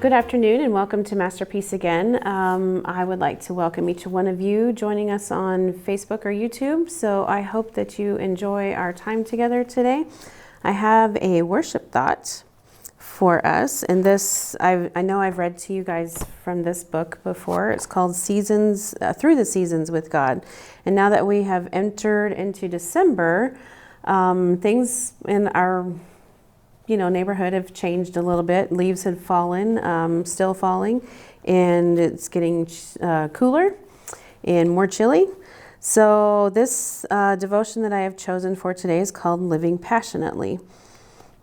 Good afternoon and welcome to Masterpiece again. I would like to welcome each one of you joining us on Facebook or YouTube. So I hope that you enjoy our time together today. I have a worship thought for us, and this I know I've read to you guys from this book before. It's called Seasons Through the Seasons with God. And now that we have entered into December, things in our neighborhood have changed a little bit. Leaves have fallen, still falling, and it's getting cooler and more chilly. So this devotion that I have chosen for today is called Living Passionately.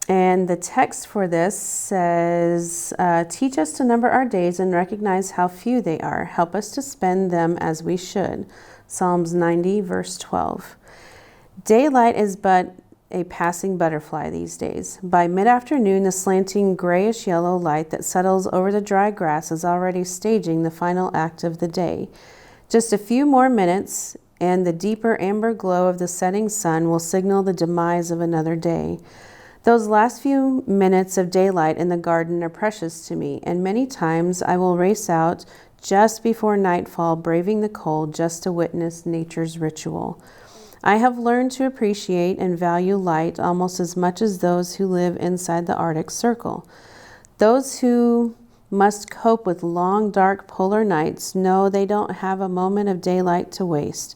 And the text for this says, teach us to number our days and recognize how few they are. Help us to spend them as we should. Psalms 90, verse 12. Daylight is but a passing butterfly these days. By mid-afternoon, the slanting grayish-yellow light that settles over the dry grass is already staging the final act of the day. Just a few more minutes, and the deeper amber glow of the setting sun will signal the demise of another day. Those last few minutes of daylight in the garden are precious to me, and many times I will race out just before nightfall, braving the cold just to witness nature's ritual. I have learned to appreciate and value light almost as much as those who live inside the Arctic Circle. Those who must cope with long, dark polar nights know they don't have a moment of daylight to waste.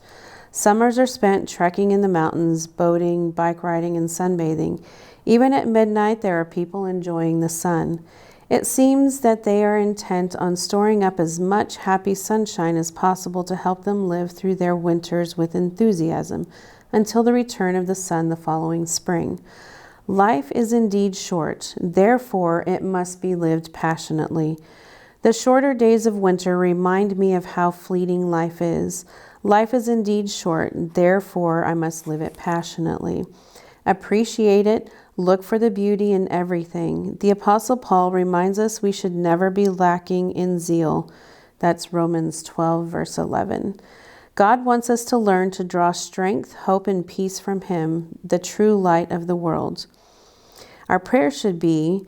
Summers are spent trekking in the mountains, boating, bike riding, and sunbathing. Even at midnight, there are people enjoying the sun. It seems that they are intent on storing up as much happy sunshine as possible to help them live through their winters with enthusiasm until the return of the sun the following spring. Life is indeed short, therefore it must be lived passionately. The shorter days of winter remind me of how fleeting life is. Life is indeed short, therefore I must live it passionately. Appreciate it. Look for the beauty in everything. The Apostle Paul reminds us we should never be lacking in zeal. That's Romans 12, verse 11. God wants us to learn to draw strength, hope, and peace from Him, the true light of the world. Our prayer should be,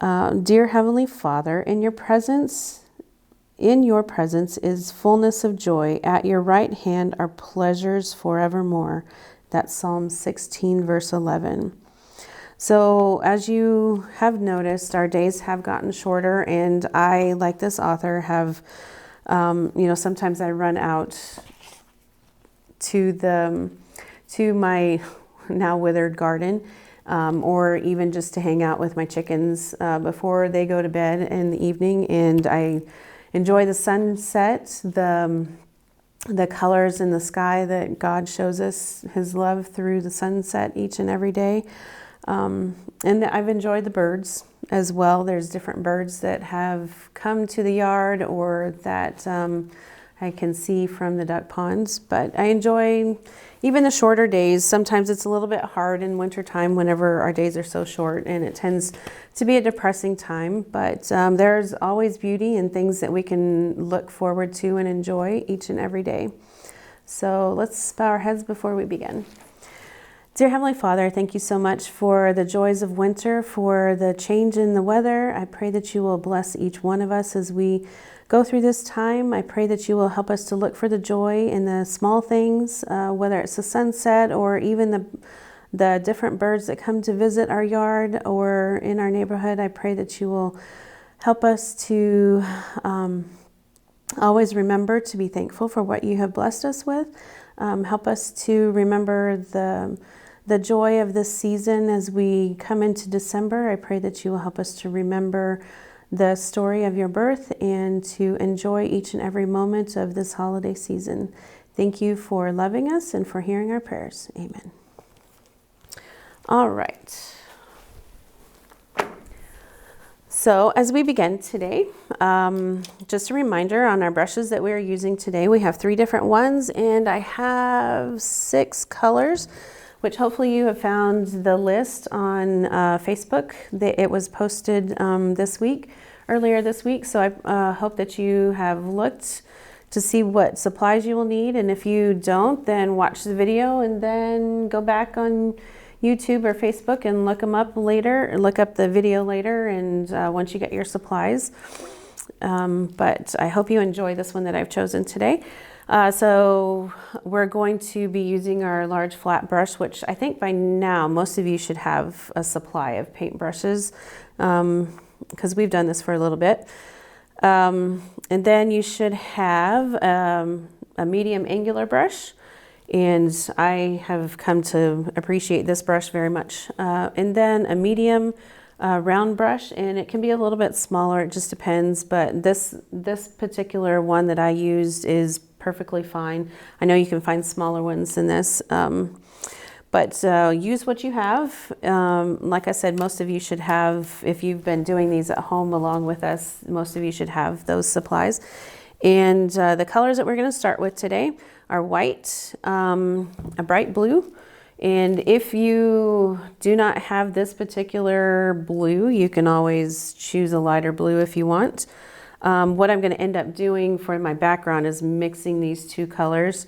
Dear Heavenly Father, in your presence is fullness of joy. At your right hand are pleasures forevermore. That's Psalm 16, verse 11. So as you have noticed, our days have gotten shorter, and I, like this author, have, sometimes I run out to my now withered garden, or even just to hang out with my chickens before they go to bed in the evening, and I enjoy the sunset, the colors in the sky that God shows us His love through the sunset each and every day. And I've enjoyed the birds as well. There's different birds that have come to the yard or that I can see from the duck ponds. But I enjoy even the shorter days. Sometimes it's a little bit hard in wintertime whenever our days are so short, and it tends to be a depressing time. But there's always beauty and things that we can look forward to and enjoy each and every day. So let's bow our heads before we begin. Dear Heavenly Father, thank you so much for the joys of winter, for the change in the weather. I pray that you will bless each one of us as we go through this time. I pray that you will help us to look for the joy in the small things, whether it's the sunset or even the different birds that come to visit our yard or in our neighborhood. I pray that you will help us to always remember to be thankful for what you have blessed us with. Help us to remember the joy of this season as we come into December. I pray that you will help us to remember the story of your birth and to enjoy each and every moment of this holiday season. Thank you for loving us and for hearing our prayers. Amen. All right. So as we begin today, just a reminder on our brushes that we are using today, we have 3 different ones, and I have 6 colors, which hopefully you have found the list on Facebook. It was posted earlier this week, so I hope that you have looked to see what supplies you will need, and if you don't, then watch the video and then go back on YouTube or Facebook and look them up later, look up the video later, and once you get your supplies. But I hope you enjoy this one that I've chosen today. So we're going to be using our large flat brush, which I think by now most of you should have a supply of paintbrushes, because we've done this for a little bit. And then you should have a medium angular brush, and I have come to appreciate this brush very much. And then a medium round brush, and it can be a little bit smaller, it just depends, but this particular one that I used is perfectly fine. I know you can find smaller ones than this, but use what you have. Like I said, most of you should have, if you've been doing these at home along with us, most of you should have those supplies. And the colors that we're going to start with today are white, a bright blue, and if you do not have this particular blue, you can always choose a lighter blue if you want. What I'm going to end up doing for my background is mixing these two colors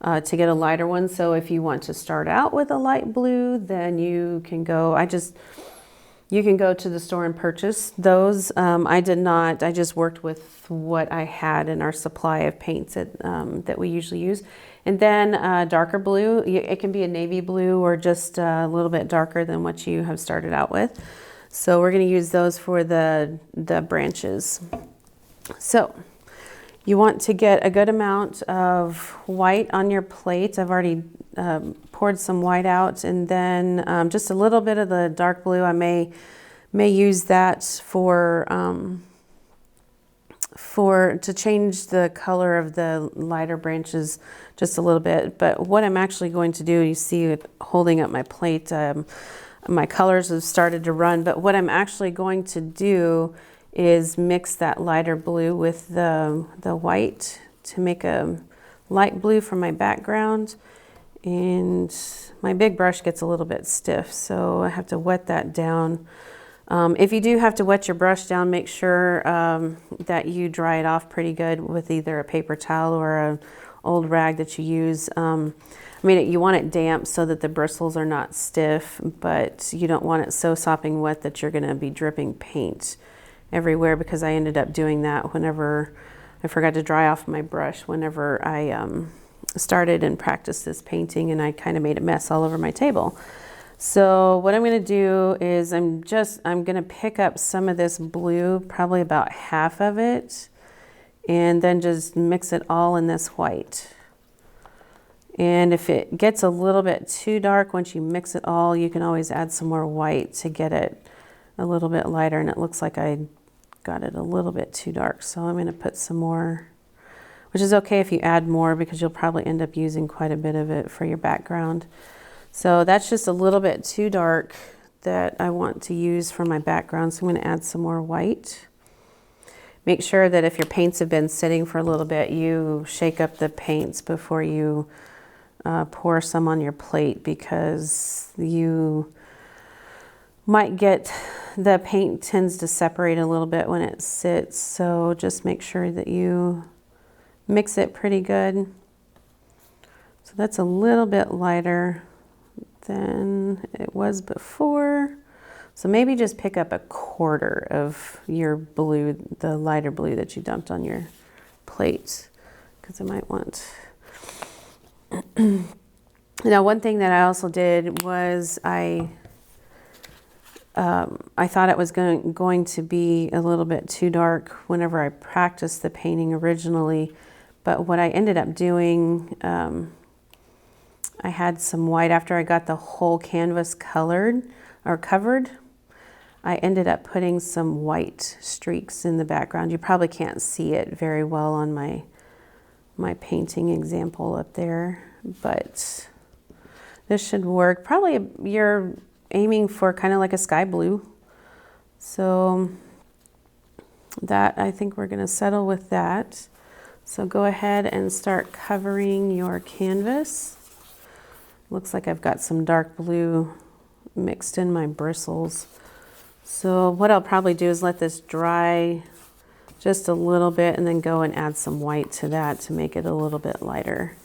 to get a lighter one. So if you want to start out with a light blue, then you can go, you can go to the store and purchase those. I did not, I just worked with what I had in our supply of paints that we usually use. And then darker blue, it can be a navy blue or just a little bit darker than what you have started out with. So we're going to use those for the branches. So you want to get a good amount of white on your plate. I've already poured some white out, and then just a little bit of the dark blue. I may use that to change the color of the lighter branches just a little bit. But what I'm actually going to do, you see it holding up my plate, my colors have started to run, but what I'm actually going to do is mix that lighter blue with the white to make a light blue for my background. And my big brush gets a little bit stiff, so I have to wet that down. If you do have to wet your brush down, make sure that you dry it off pretty good with either a paper towel or an old rag that you use. I mean, you want it damp so that the bristles are not stiff, but you don't want it so sopping wet that you're going to be dripping paint everywhere, because I ended up doing that whenever I forgot to dry off my brush whenever I started and practiced this painting, and I kind of made a mess all over my table. So what I'm going to do is I'm going to pick up some of this blue, probably about half of it, and then just mix it all in this white. And if it gets a little bit too dark once you mix it all, you can always add some more white to get it a little bit lighter. And it looks like I got it a little bit too dark, so I'm going to put some more, which is okay if you add more, because you'll probably end up using quite a bit of it for your background. So that's just a little bit too dark that I want to use for my background, so I'm going to add some more white. Make sure that if your paints have been sitting for a little bit, you shake up the paints before you pour some on your plate, because you might get, the paint tends to separate a little bit when it sits, so just make sure that you mix it pretty good. So that's a little bit lighter than it was before. So maybe just pick up a quarter of your blue, the lighter blue that you dumped on your plate, because I might want. Now, one thing that I also did was I thought it was going to be a little bit too dark whenever I practiced the painting originally, but what I ended up doing, I had some white after I got the whole canvas colored or covered. I ended up putting some white streaks in the background. You probably can't see it very well on my painting example up there, but this should work. Probably you're aiming for kind of like a sky blue. So that, I think we're going to settle with that. So go ahead and start covering your canvas. Looks like I've got some dark blue mixed in my bristles. So what I'll probably do is let this dry just a little bit and then go and add some white to that to make it a little bit lighter.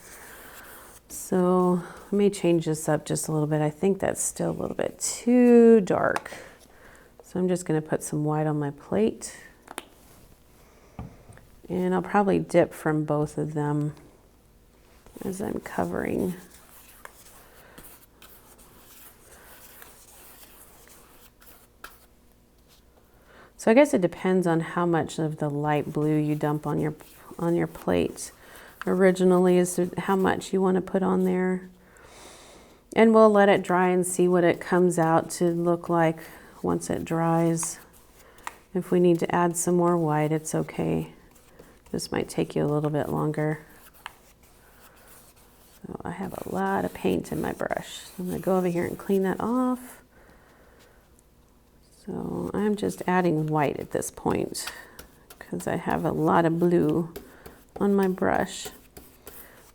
So I may change this up just a little bit. I think that's still a little bit too dark. So I'm just going to put some white on my plate. And I'll probably dip from both of them as I'm covering. So I guess it depends on how much of the light blue you dump on your plate originally, is how much you want to put on there. And we'll let it dry and see what it comes out to look like once it dries. If we need to add some more white, it's okay. This might take you a little bit longer. So I have a lot of paint in my brush. I'm going to go over here and clean that off. So I'm just adding white at this point because I have a lot of blue on my brush.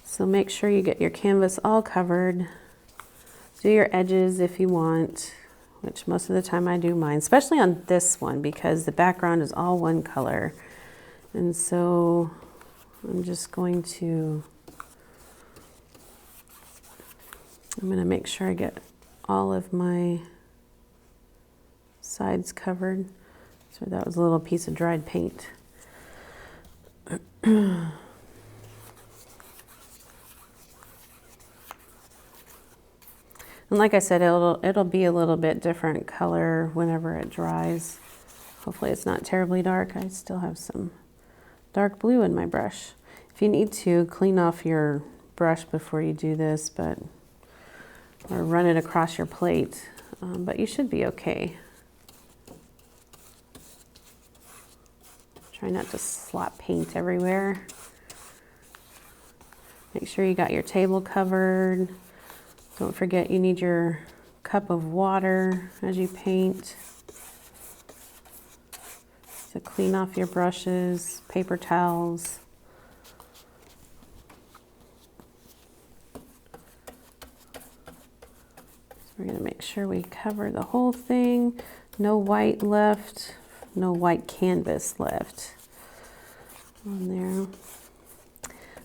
So make sure you get your canvas all covered. Do your edges if you want, which most of the time I do mine, especially on this one because the background is all one color. And so I'm just going to, make sure I get all of my sides covered. So that was a little piece of dried paint. And like I said, it'll be a little bit different color whenever it dries. Hopefully it's not terribly dark. I still have some dark blue in my brush. If you need to, clean off your brush before you do this, or run it across your plate, but you should be okay. Try not to slop paint everywhere. Make sure you got your table covered. Don't forget you need your cup of water as you paint. So clean off your brushes, paper towels. So we're going to make sure we cover the whole thing. No white left. No white canvas left on there.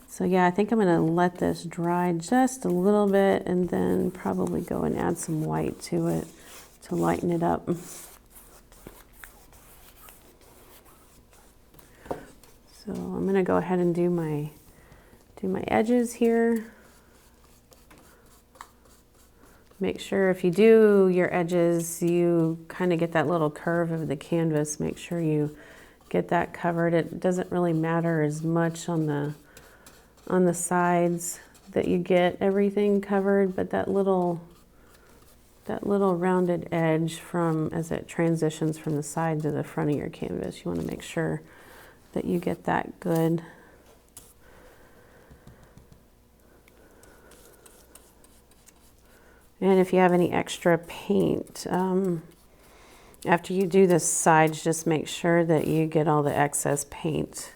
So yeah, I think I'm going to let this dry just a little bit and then probably go and add some white to it to lighten it up. So I'm going to go ahead and do my edges here. Make sure if you do your edges, you kind of get that little curve of the canvas. Make sure you get that covered. It doesn't really matter as much on the sides that you get everything covered, but that little rounded edge as it transitions from the side to the front of your canvas, you want to make sure that you get that good. And if you have any extra paint, after you do the sides, just make sure that you get all the excess paint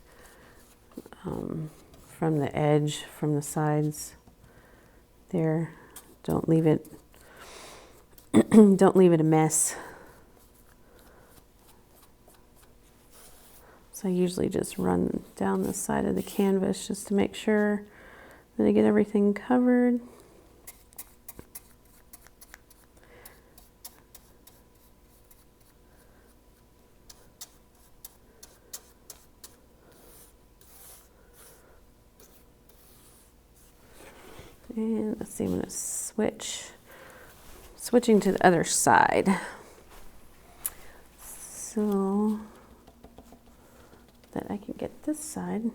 from the edge, from the sides there. Don't leave it don't leave it a mess. So I usually just run down the side of the canvas just to make sure that I get everything covered. And let's see, I'm going to switching to the other side. So that I can get this side.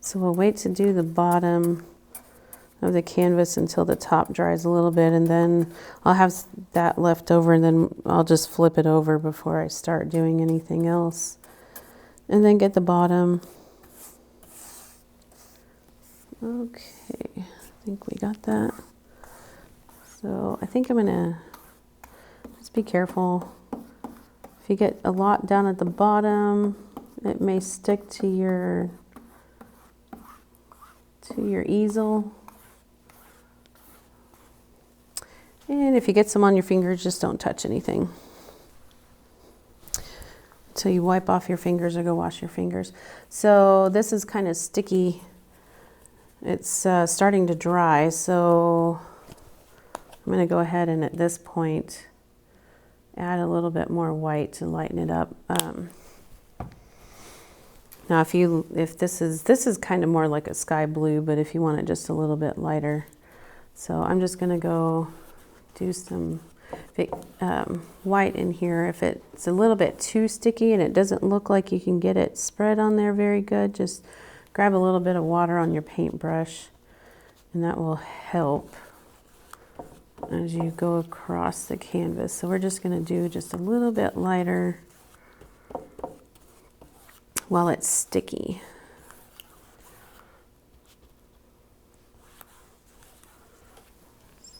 So we'll wait to do the bottom of the canvas until the top dries a little bit, and then I'll have that left over, and then I'll just flip it over before I start doing anything else. And then get the bottom. Okay, I think we got that. So I think I'm gonna just be careful. If you get a lot down at the bottom, It may stick to your easel. And if you get some on your fingers, just don't touch anything until you wipe off your fingers or go wash your fingers. So this is kind of sticky. It's starting to dry, so I'm going to go ahead and at this point add a little bit more white to lighten it up. Now if this is kind of more like a sky blue, but if you want it just a little bit lighter. So I'm just going to go do some white in here. If it's a little bit too sticky and it doesn't look like you can get it spread on there very good, just grab a little bit of water on your paintbrush and that will help as you go across the canvas. So we're just going to do just a little bit lighter while it's sticky.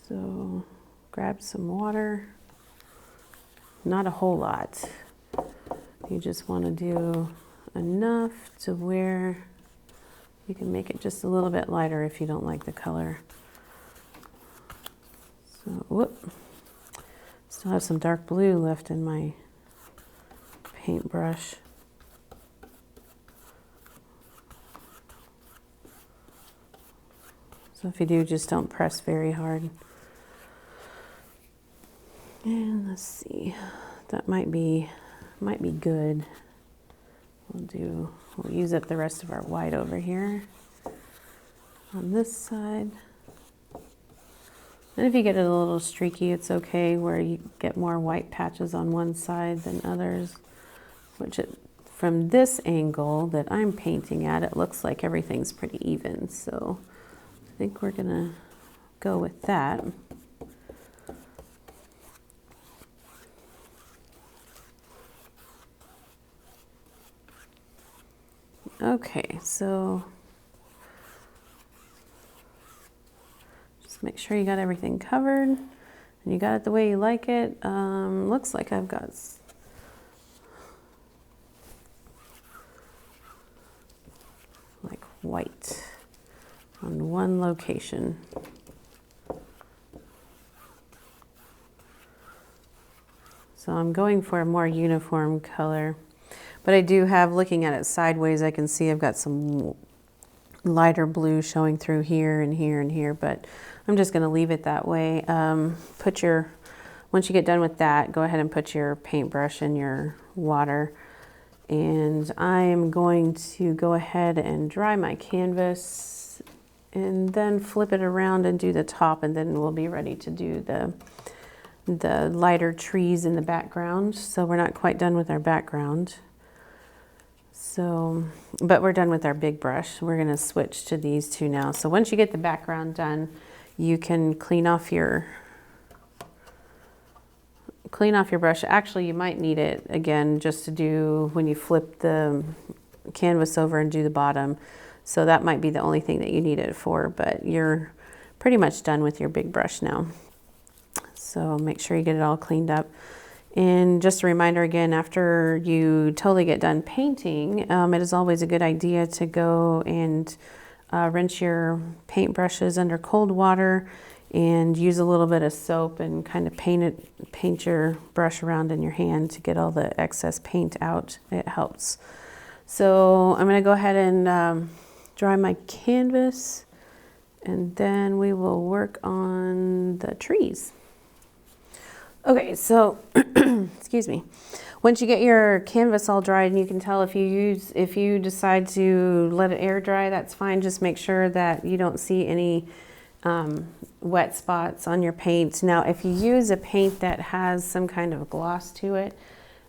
So grab some water, not a whole lot. You just want to do enough to where you can make it just a little bit lighter if you don't like the color. So, whoop. Still have some dark blue left in my paintbrush. So if you do, just don't press very hard. And let's see, that might be good. We'll use up the rest of our white over here on this side. And if you get it a little streaky, it's okay, where you get more white patches on one side than others, from this angle that I'm painting at, it looks like everything's pretty even. So I think we're gonna go with that. Okay, so just make sure you got everything covered and you got it the way you like it. Looks like I've got like white on one location. So I'm going for a more uniform color. But I do have, looking at it sideways, I can see I've got some lighter blue showing through here and here and here, but I'm just going to leave it that way. Once you get done with that, go ahead and put your paintbrush in your water. And I'm going to go ahead and dry my canvas and then flip it around and do the top, and then we'll be ready to do the lighter trees in the background. So we're not quite done with our background. So, but we're done with our big brush. We're going to switch to these two now. So once you get the background done, you can clean off your brush. Actually, you might need it again just to do when you flip the canvas over and do the bottom. So that might be the only thing that you need it for, but you're pretty much done with your big brush now. So make sure you get it all cleaned up. And just a reminder again, after you totally get done painting, it is always a good idea to go and rinse your paintbrushes under cold water and use a little bit of soap and kind of paint your brush around in your hand to get all the excess paint out. It helps. So I'm going to go ahead and dry my canvas, and then we will work on the trees. Okay, so excuse me. Once you get your canvas all dried, and you can tell if you decide to let it air dry, that's fine. Just make sure that you don't see any wet spots on your paint. Now, if you use a paint that has some kind of gloss to it,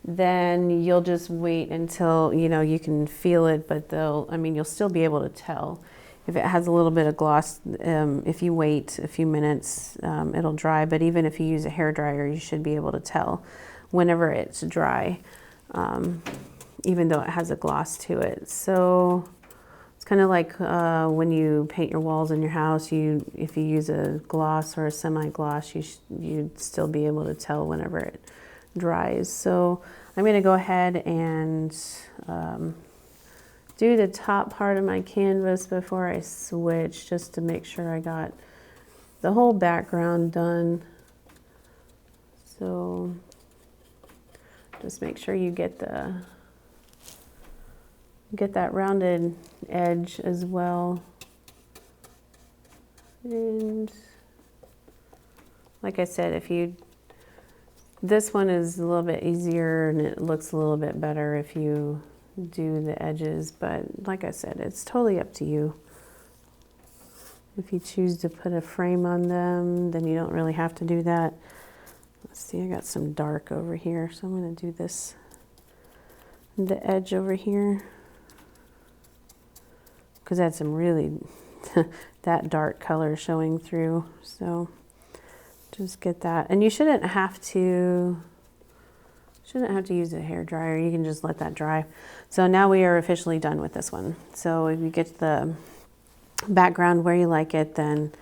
then you'll just wait until you can feel it, but you'll still be able to tell. If it has a little bit of gloss, if you wait a few minutes, it'll dry. But even if you use a hairdryer, you should be able to tell whenever it's dry, even though it has a gloss to it. So it's kind of like when you paint your walls in your house, if you use a gloss or a semi-gloss, you'd still be able to tell whenever it dries. So I'm going to go ahead and do the top part of my canvas before I switch, just to make sure I got the whole background done. So just make sure you get that rounded edge as well. And like I said, this one is a little bit easier and it looks a little bit better if you do the edges, but like I said, it's totally up to you. If you choose to put a frame on them, then you don't really have to do that. Let's see, I got some dark over here, so I'm going to do this, the edge over here, because I had some really that dark color showing through. So just get that, and you shouldn't have to use a hair dryer. You can just let that dry. So now we are officially done with this one. So if you get the background where you like it, then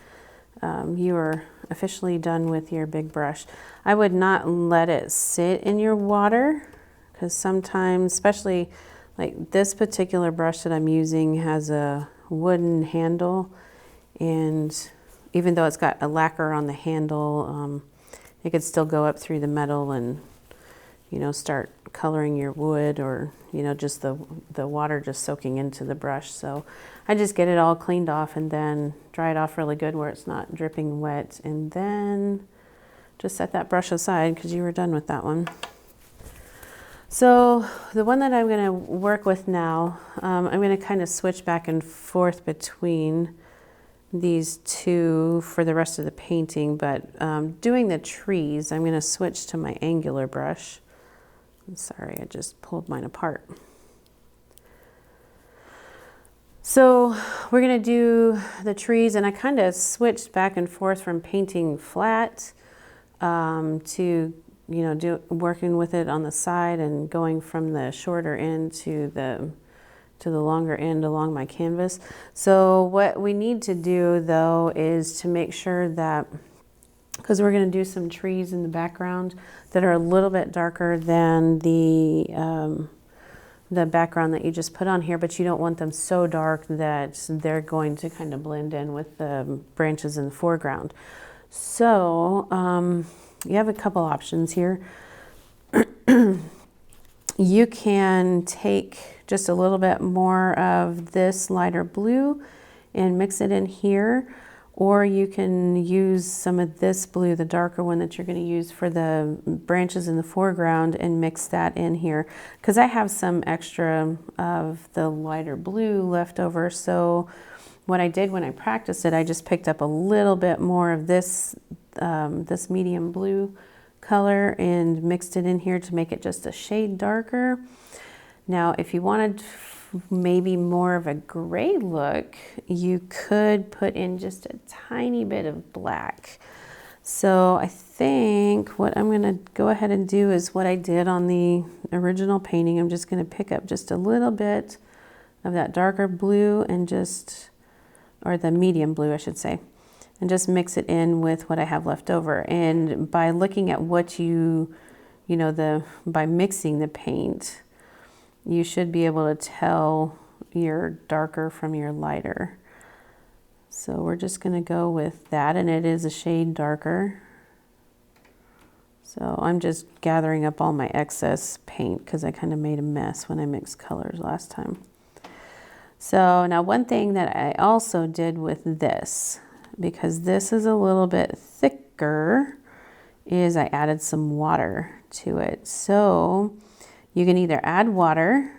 you are officially done with your big brush. I would not let it sit in your water, because sometimes, especially like this particular brush that I'm using has a wooden handle, and even though it's got a lacquer on the handle, it could still go up through the metal and, you know, start coloring your wood, or, you know, just the water just soaking into the brush. So I just get it all cleaned off and then dry it off really good where it's not dripping wet, and then just set that brush aside because you were done with that one. So the one that I'm going to work with now, I'm going to kind of switch back and forth between these two for the rest of the painting, but doing the trees, I'm going to switch to my angular brush. I'm sorry, I just pulled mine apart. So we're going to do the trees, and I kind of switched back and forth from painting flat to, you know, working with it on the side and going from the shorter end to the longer end along my canvas. So what we need to do though is to make sure that, because we're going to do some trees in the background that are a little bit darker than the background that you just put on here, but you don't want them so dark that they're going to kind of blend in with the branches in the foreground. So you have a couple options here. You can take just a little bit more of this lighter blue and mix it in here, or you can use some of this blue, the darker one that you're going to use for the branches in the foreground, and mix that in here, because I have some extra of the lighter blue left over. So what I did when I practiced it, I just picked up a little bit more of this this medium blue color and mixed it in here to make it just a shade darker. Now, if you wanted maybe more of a gray look, you could put in just a tiny bit of black. So I think what I'm going to go ahead and do is what I did on the original painting. I'm just going to pick up just a little bit of that darker blue and just, or the medium blue, I should say, and just mix it in with what I have left over. And by looking at what by mixing the paint, you should be able to tell your darker from your lighter. So we're just going to go with that, and it is a shade darker. So I'm just gathering up all my excess paint because I kind of made a mess when I mixed colors last time. So now one thing that I also did with this, because this is a little bit thicker, is I added some water to it. So you can either add water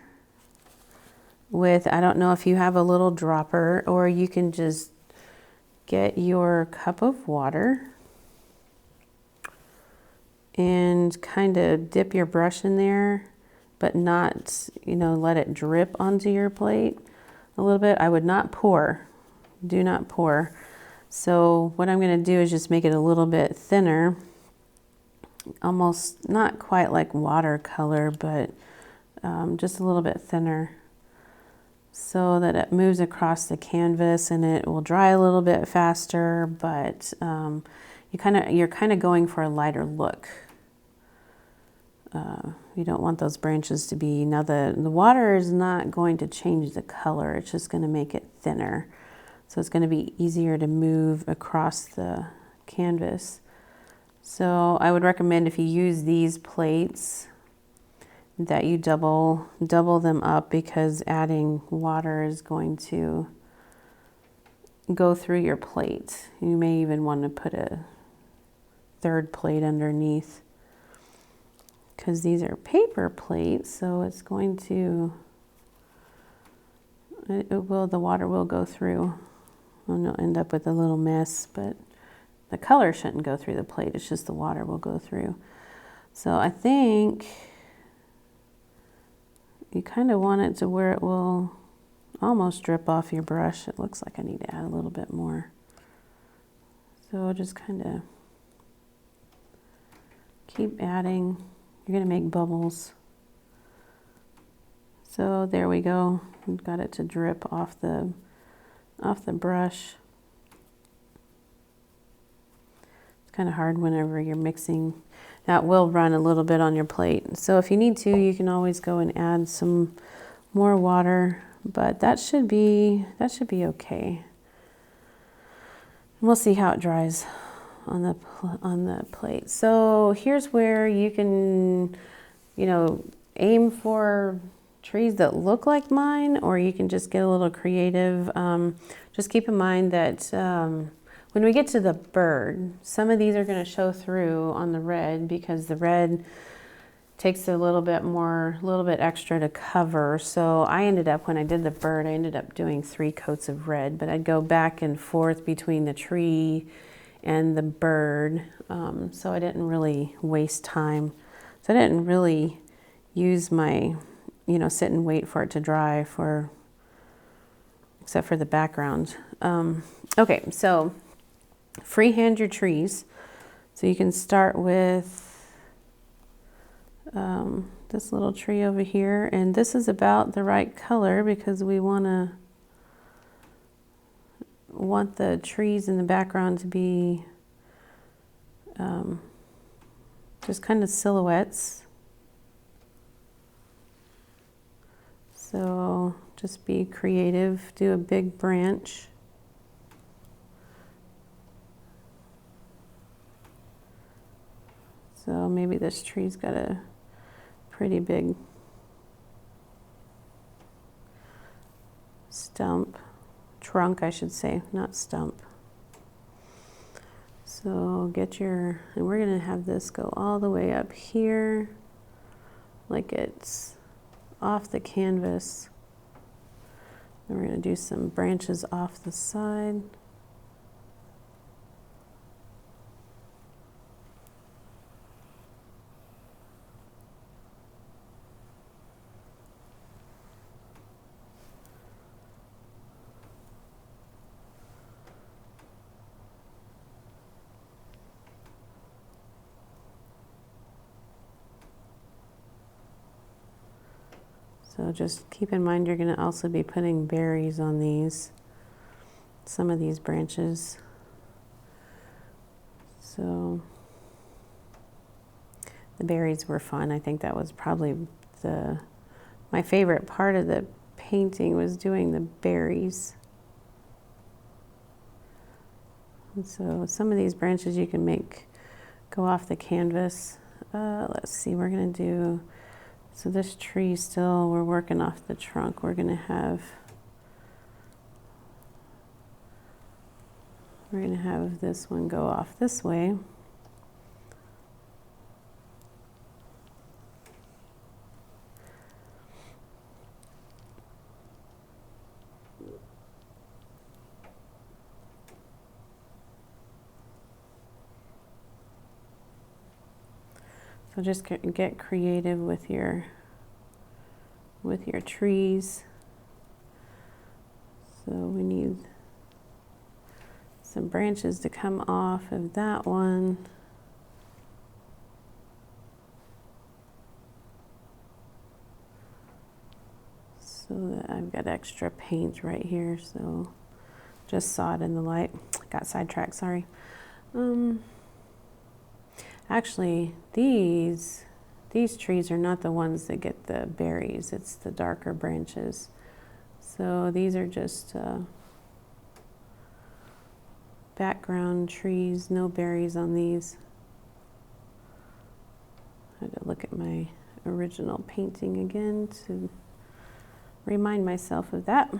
with, I don't know if you have a little dropper, or you can just get your cup of water and kind of dip your brush in there, but not, let it drip onto your plate a little bit. I would not pour, do not pour. So what I'm going to do is just make it a little bit thinner, almost not quite like watercolor, but just a little bit thinner, so that it moves across the canvas and it will dry a little bit faster, but you're kind of going for a lighter look. You don't want those branches to be, now the water is not going to change the color, it's just going to make it thinner. So it's going to be easier to move across the canvas. So I would recommend, if you use these plates, that you double them up, because adding water is going to go through your plate. You may even want to put a third plate underneath, because these are paper plates, so it's going to, the water will go through, and you'll end up with a little mess, but the color shouldn't go through the plate, it's just the water will go through. So I think you kind of want it to where it will almost drip off your brush. It looks like I need to add a little bit more. So just kind of keep adding. You're going to make bubbles. So there we go. We've got it to drip off the brush. It's kind of hard whenever you're mixing. That will run a little bit on your plate. So if you need to, you can always go and add some more water, but that should be okay. And we'll see how it dries on the plate. So here's where you can, aim for trees that look like mine, or you can just get a little creative. Just keep in mind that when we get to the bird, some of these are going to show through on the red, because the red takes a little bit extra to cover. So I ended up, when I did the bird, I ended up doing 3 coats of red, but I'd go back and forth between the tree and the bird. So I didn't really waste time. So I didn't really use my, sit and wait for it to dry except for the background. Okay, so freehand your trees. So you can start with this little tree over here, and this is about the right color, because we want the trees in the background to be just kind of silhouettes. So just be creative, do a big branch. So maybe this tree's got a pretty big trunk, I should say, not stump. So and we're gonna have this go all the way up here, like it's off the canvas. Then we're gonna do some branches off the side. So just keep in mind, you're going to also be putting berries on some of these branches. So the berries were fun. I think that was probably my favorite part of the painting, was doing the berries. And so some of these branches you can go off the canvas. Let's see, we're going to do, so this tree still, we're working off the trunk. We're going to have this one go off this way. So just get creative with your trees. So we need some branches to come off of that one. So that I've got extra paint right here, so just saw it in the light. Got sidetracked, sorry. Actually, these these trees are not the ones that get the berries, it's the darker branches. So these are just background trees, no berries on these. I had to look at my original painting again to remind myself of that.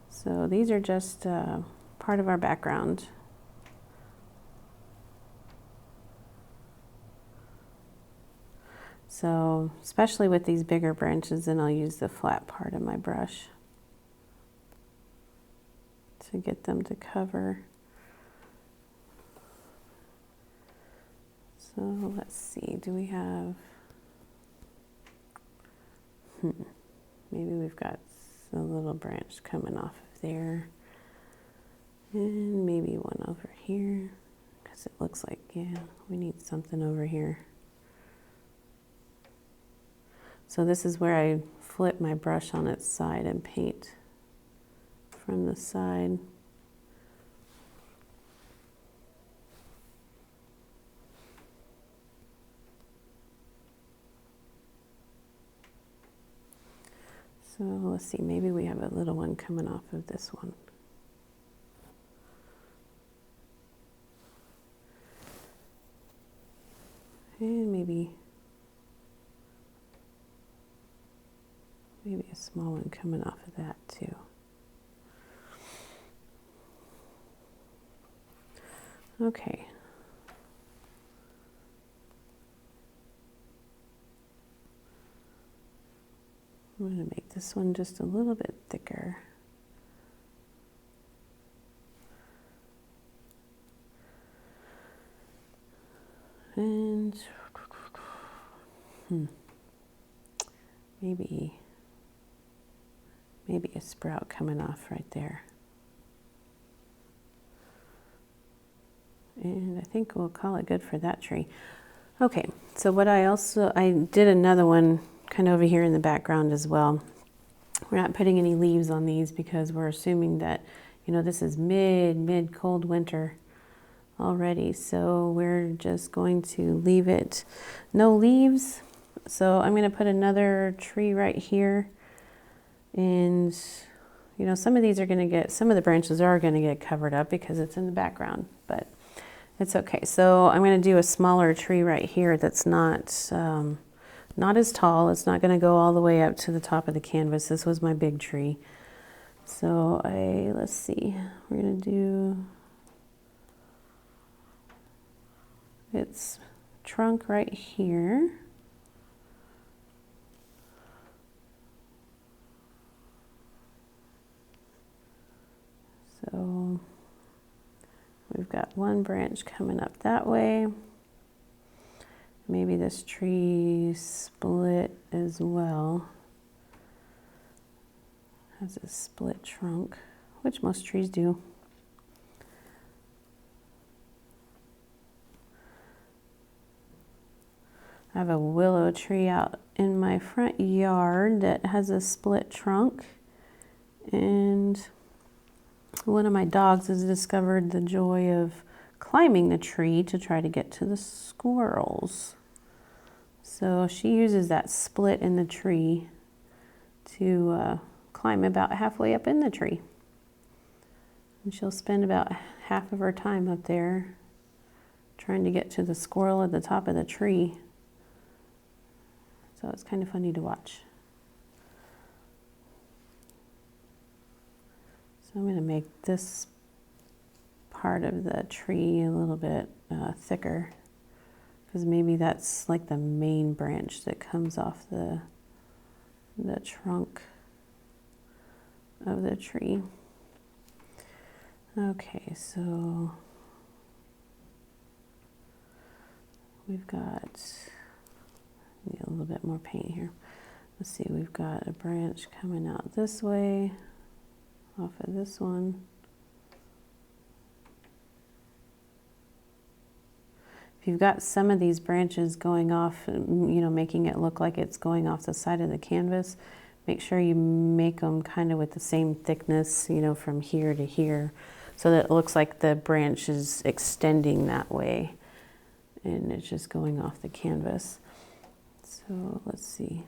So these are just part of our background. So especially with these bigger branches, then I'll use the flat part of my brush to get them to cover. So let's see, do we have, maybe we've got a little branch coming off of there, and maybe one over here, because it looks like, yeah, we need something over here. So this is where I flip my brush on its side and paint from the side. So let's see, maybe we have a little one coming off of this one. And maybe a small one coming off of that too. Okay. I'm going to make this one just a little bit thicker. And maybe a sprout coming off right there. And I think we'll call it good for that tree. Okay, so what I did another one kind of over here in the background as well. We're not putting any leaves on these because we're assuming that, you know, this is mid cold winter already. So we're just going to leave it no leaves. So I'm going to put another tree right here. And, you know, some of these are going to get, some of the branches are going to get covered up because it's in the background, but it's okay. So I'm going to do a smaller tree right here that's not as tall. It's not going to go all the way up to the top of the canvas. This was my big tree. So let's see, we're going to do its trunk right here. So we've got one branch coming up that way. Maybe this tree split as well. Has a split trunk, which most trees do. I have a willow tree out in my front yard that has a split trunk, and one of my dogs has discovered the joy of climbing the tree to try to get to the squirrels. So she uses that split in the tree to climb about halfway up in the tree. And she'll spend about half of her time up there trying to get to the squirrel at the top of the tree. So it's kind of funny to watch. So I'm going to make this part of the tree a little bit thicker, because maybe that's like the main branch that comes off the trunk of the tree. Okay, so we've got, need a little bit more paint here. Let's see, we've got a branch coming out this way off of this one. If you've got some of these branches going off, you know, making it look like it's going off the side of the canvas, make sure you make them kind of with the same thickness, you know, from here to here, so that it looks like the branch is extending that way. and it's just going off the canvas. So let's see.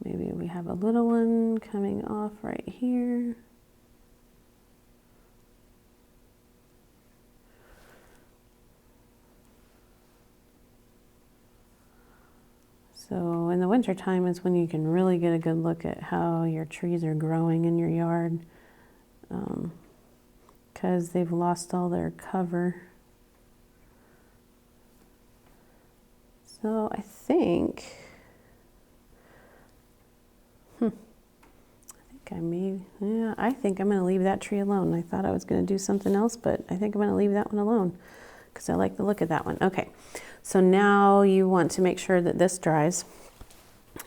Maybe we have a little one coming off right here. So in the winter time is when you can really get a good look at how your trees are growing in your yard, because they've lost all their cover. So I think, I think I'm going to leave that tree alone. I thought I was going to do something else, but I think I'm going to leave that one alone because I like the look of that one. Okay, so now you want to make sure that this dries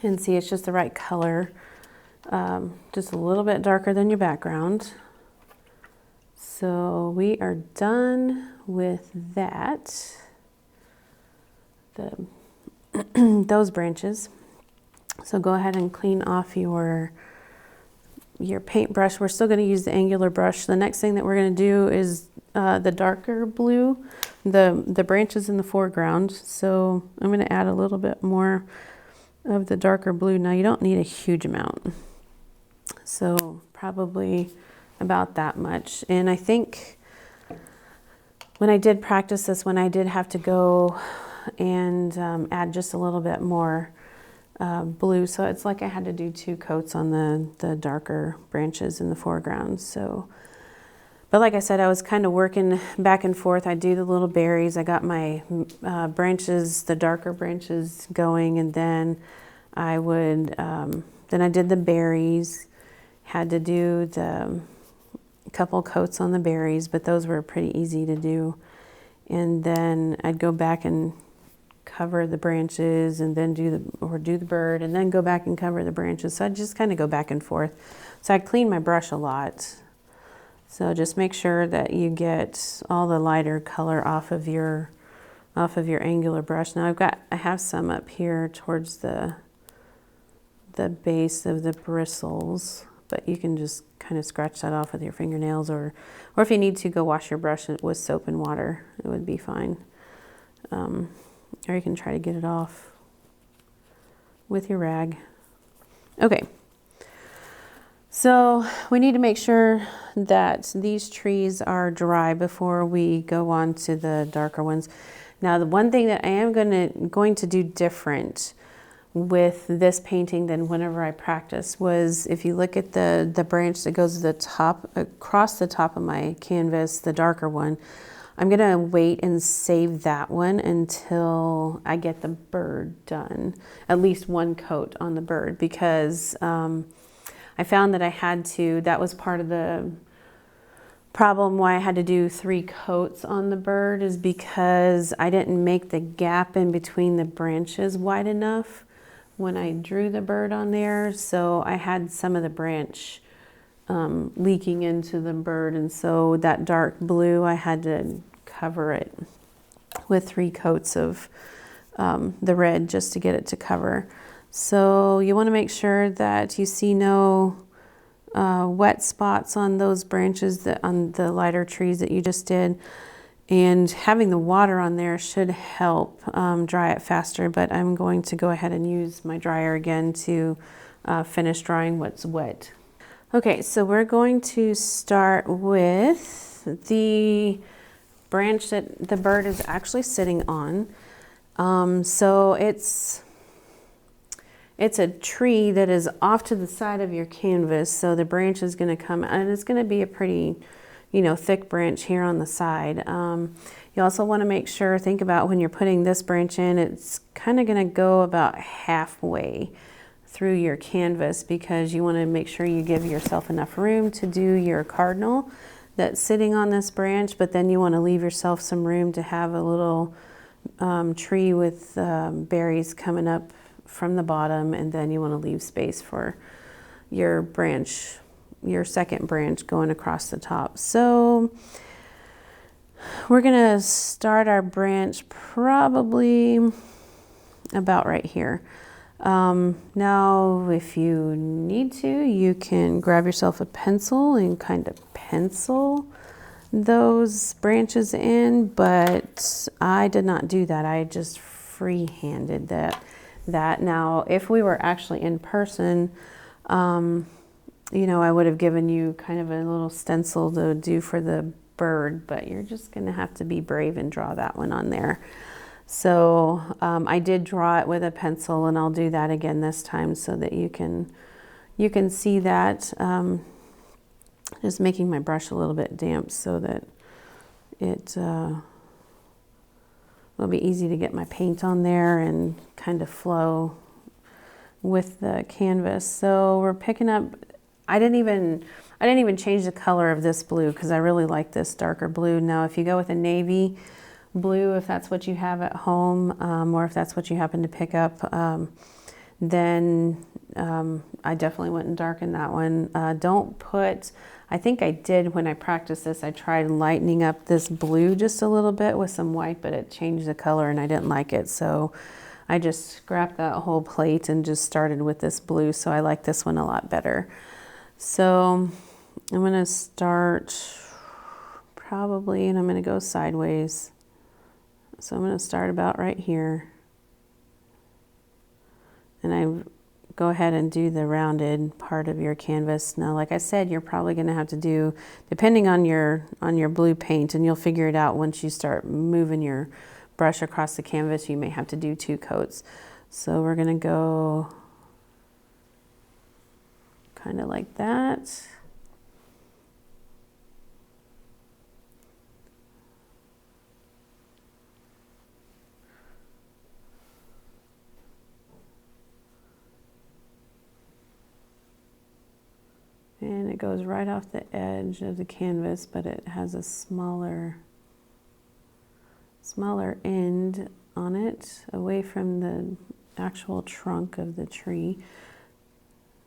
and see it's just the right color, just a little bit darker than your background. So we are done with that, those branches. So go ahead and clean off your paintbrush. We're still going to use the angular brush. The next thing that we're going to do is the darker blue, the branches in the foreground. So I'm going to add a little bit more of the darker blue. Now you don't need a huge amount, so probably about that much. And I think when I did practice this one, I did have to go and add just a little bit more blue, so it's like I had to do 2 coats on the darker branches in the foreground. So, but like I said, I was kind of working back and forth. I do the little berries. I got my branches, the darker branches going, and then I would then I did the berries. Had to do the couple coats on the berries, but those were pretty easy to do. And then I'd go back and cover the branches, and then do the bird, and then go back and cover the branches. So I just kind of go back and forth. So I clean my brush a lot. So just make sure that you get all the lighter color off of your angular brush. Now I have some up here towards the base of the bristles, but you can just kind of scratch that off with your fingernails, or if you need to, go wash your brush with soap and water. It would be fine. Or you can try to get it off with your rag. Okay, so we need to make sure that these trees are dry before we go on to the darker ones. Now, the one thing that I am going to do different with this painting than whenever I practice was, if you look at the branch that goes to the top, across the top of my canvas, the darker one, I'm going to wait and save that one until I get the bird done, at least 1 coat on the bird, because I found that that was part of the problem why I had to do 3 coats on the bird, is because I didn't make the gap in between the branches wide enough when I drew the bird on there. So I had some of the branch leaking into the bird, and so that dark blue, I had to cover it with 3 coats of the red just to get it to cover. So you want to make sure that you see no wet spots on those branches, on the lighter trees that you just did. And having the water on there should help dry it faster, but I'm going to go ahead and use my dryer again to finish drying what's wet. Okay, so we're going to start with the branch that the bird is actually sitting on. So it's a tree that is off to the side of your canvas, so the branch is going to come, and it's going to be a pretty, thick branch here on the side. You also want to think about when you're putting this branch in, it's kind of going to go about halfway through your canvas, because you want to make sure you give yourself enough room to do your cardinal that's sitting on this branch, but then you want to leave yourself some room to have a little tree with berries coming up from the bottom, and then you want to leave space for your branch, your second branch going across the top. So we're gonna start our branch probably about right here. Now, if you need to, you can grab yourself a pencil and kind of pencil those branches in, but I did not do that. I just free-handed that. Now, if we were actually in person, you know, I would have given you kind of a little stencil to do for the bird, but you're just going to have to be brave and draw that one on there. So I did draw it with a pencil, and I'll do that again this time so that you can see that. Just making my brush a little bit damp so that it will be easy to get my paint on there and kind of flow with the canvas. So we're picking up, I didn't even change the color of this blue because I really like this darker blue. Now, if you go with a navy blue, if that's what you have at home, or if that's what you happen to pick up, then I definitely wouldn't darken that one. Don't put, I think I did when I practiced this, I tried lightening up this blue just a little bit with some white, but it changed the color and I didn't like it. So I just scrapped that whole plate and just started with this blue. So I like this one a lot better. So I'm going to start probably, and I'm going to go sideways. So I'm going to start about right here. And I go ahead and do the rounded part of your canvas. Now, like I said, you're probably going to have to do, depending on your blue paint, and you'll figure it out once you start moving your brush across the canvas, you may have to do 2 coats. So we're going to go kind of like that. And it goes right off the edge of the canvas, but it has a smaller end on it, away from the actual trunk of the tree.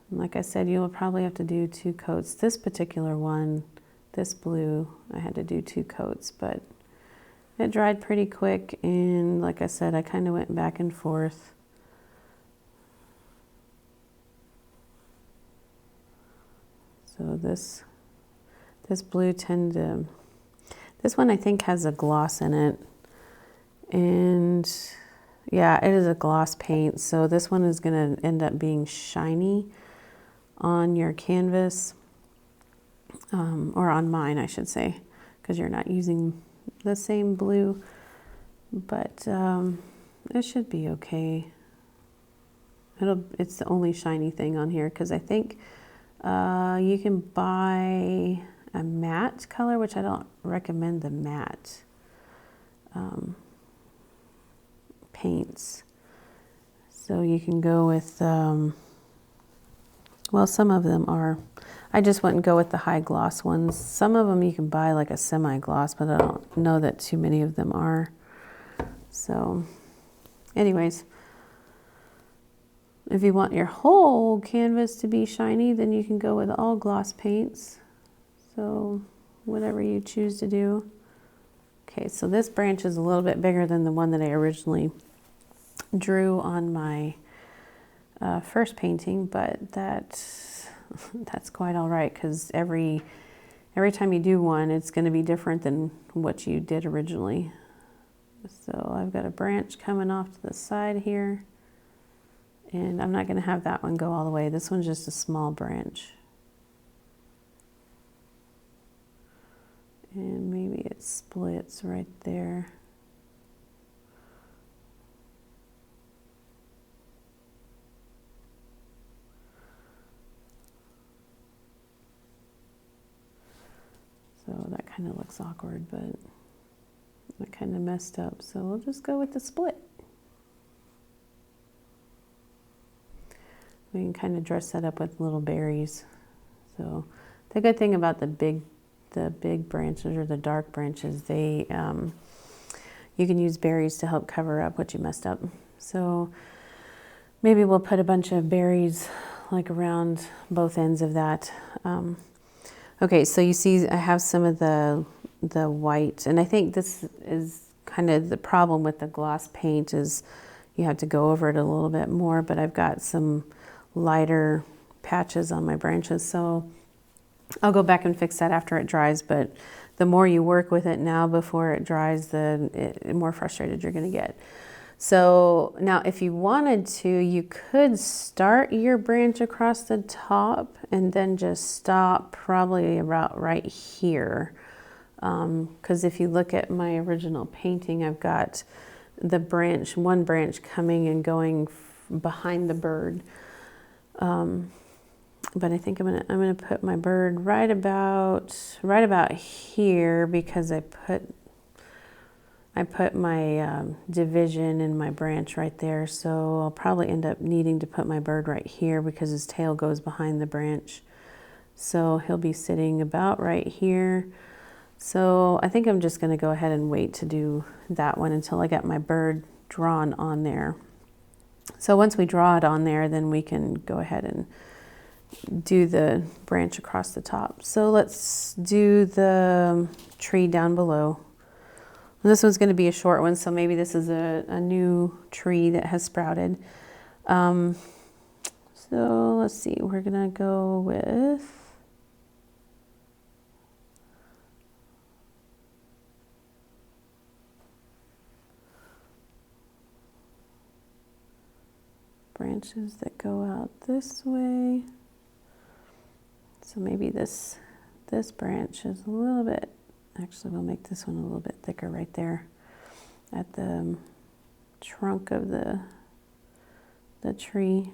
And like I said, you'll probably have to do 2 coats. This particular one, this blue, I had to do 2 coats, but it dried pretty quick. And like I said, I kind of went back and forth. So this blue this one I think has a gloss in it. And yeah, it is a gloss paint. So this one is going to end up being shiny on your canvas, or on mine, I should say, because you're not using the same blue, but it should be okay. It's the only shiny thing on here, because I think you can buy a matte color, which I don't recommend the matte paints. So you can go with, well, some of them are, I just wouldn't go with the high gloss ones. Some of them you can buy like a semi-gloss, but I don't know that too many of them are. So anyways, if you want your whole canvas to be shiny, then you can go with all gloss paints. So whatever you choose to do. Okay, so this branch is a little bit bigger than the one that I originally drew on my first painting, but that's quite all right, because every time you do one, it's going to be different than what you did originally. So I've got a branch coming off to the side here. And I'm not going to have that one go all the way. This one's just a small branch. And maybe it splits right there. So that kind of looks awkward, but I kind of messed up. So we'll just go with the split. We can kind of dress that up with little berries. So the good thing about the big branches, or the dark branches, they you can use berries to help cover up what you messed up. So maybe we'll put a bunch of berries like around both ends of that. Okay, so you see I have some of the white, and I think this is kind of the problem with the gloss paint, is you have to go over it a little bit more, but I've got some lighter patches on my branches, so I'll go back and fix that after it dries. But the more you work with it now before it dries, the more frustrated you're going to get. So now if you wanted to, you could start your branch across the top and then just stop probably about right here. Because if you look at my original painting, I've got the branch, one branch coming and going behind the bird. But I think I'm gonna put my bird right about here, because I put my division in my branch right there. So I'll probably end up needing to put my bird right here because his tail goes behind the branch. So he'll be sitting about right here. So I think I'm just gonna go ahead and wait to do that one until I get my bird drawn on there. So once we draw it on there, then we can go ahead and do the branch across the top. So let's do the tree down below. And this one's going to be a short one, so maybe this is a new tree that has sprouted. So let's see, we're going to go with branches that go out this way. So maybe this branch is a little bit, actually we'll make this one a little bit thicker right there at the trunk of the tree.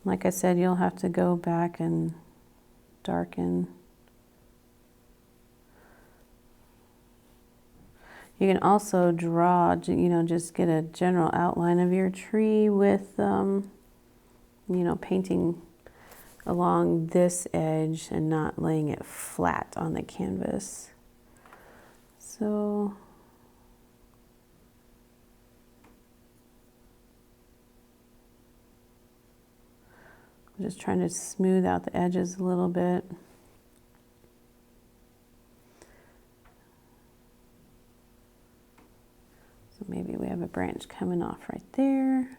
Like I said, you'll have to go back and darken. You can also draw, just get a general outline of your tree with, painting along this edge and not laying it flat on the canvas. So I'm just trying to smooth out the edges a little bit. So maybe we have a branch coming off right there.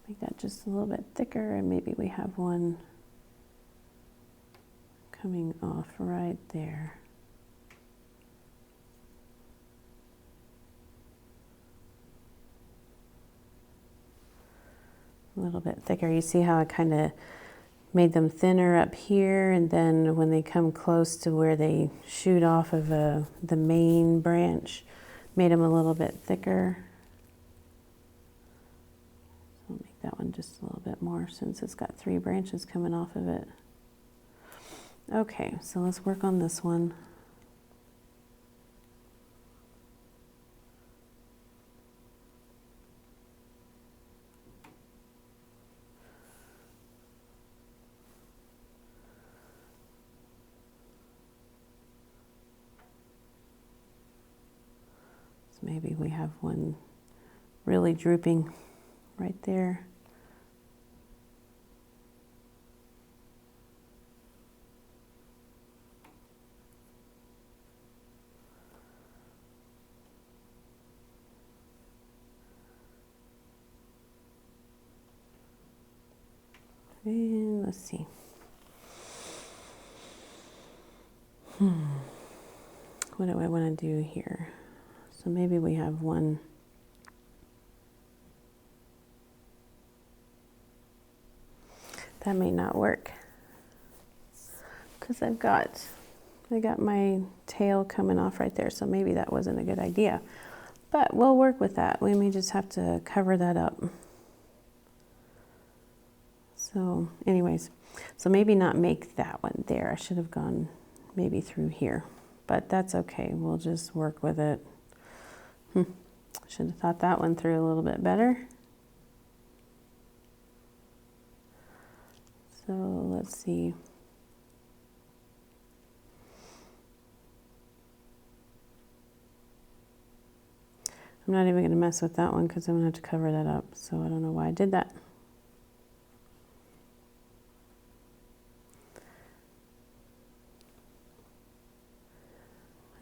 Make that just a little bit thicker, and maybe we have one coming off right there. A little bit thicker. You see how I kind of made them thinner up here, and then when they come close to where they shoot off of the main branch, made them a little bit thicker. I'll make that one just a little bit more since it's got 3 branches coming off of it. Okay, so let's work on this one. So maybe we have one really drooping right there. And let's see. What do I want to do here? So maybe we have one. That may not work because I got my tail coming off right there, so maybe that wasn't a good idea. But we'll work with that. We may just have to cover that up. So anyways, so maybe not make that one there. I should have gone maybe through here, but that's okay. We'll just work with it. Should have thought that one through a little bit better. So let's see. I'm not even going to mess with that one because I'm going to have to cover that up. So I don't know why I did that.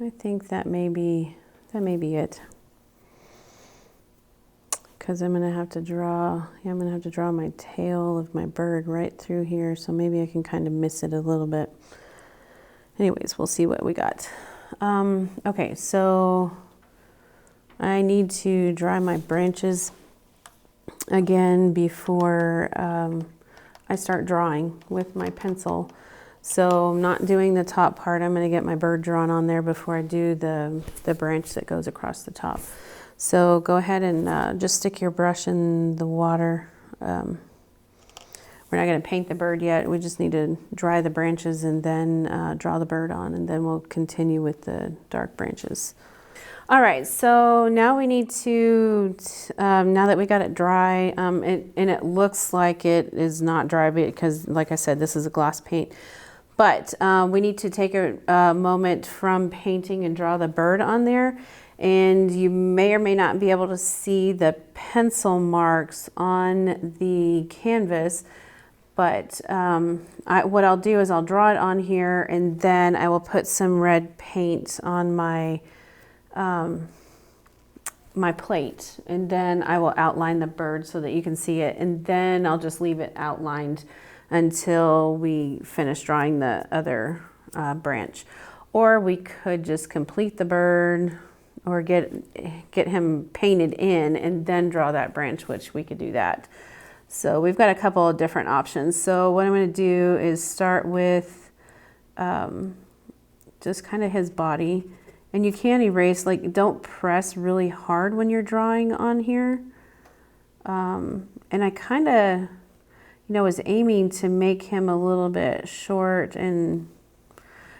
I think that may be it. because I'm gonna have to draw, yeah, I'm gonna have to draw my tail of my bird right through here, so maybe I can kind of miss it a little bit. Anyways, we'll see what we got. Okay, so I need to dry my branches again before I start drawing with my pencil. So I'm not doing the top part. I'm going to get my bird drawn on there before I do the branch that goes across the top. So go ahead and just stick your brush in the water. We're not going to paint the bird yet. We just need to dry the branches and then draw the bird on, and then we'll continue with the dark branches. All right, so now we need to, now that we got it dry, and it looks like it is not dry because, like I said, this is a gloss paint. But we need to take a moment from painting and draw the bird on there. And you may or may not be able to see the pencil marks on the canvas. But what I'll do is I'll draw it on here, and then I will put some red paint on my my plate. And then I will outline the bird so that you can see it. And then I'll just leave it outlined until we finish drawing the other branch. Or we could just complete the bird or get him painted in and then draw that branch, which we could do that. So we've got a couple of different options. So what I'm going to do is start with just kind of his body. And you can erase, like, don't press really hard when you're drawing on here. And I kind of, was aiming to make him a little bit short and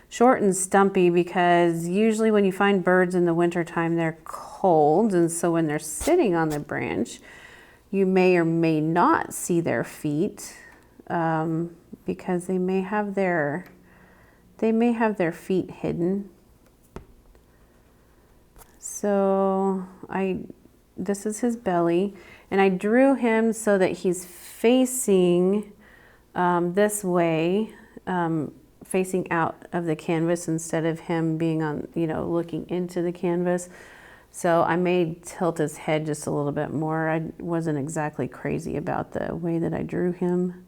stumpy, because usually when you find birds in the wintertime, they're cold. And so when they're sitting on the branch, you may or may not see their feet, because they may have their feet hidden. So this is his belly, and I drew him so that he's facing this way, facing out of the canvas instead of him being on, looking into the canvas. So I may tilt his head just a little bit more. I wasn't exactly crazy about the way that I drew him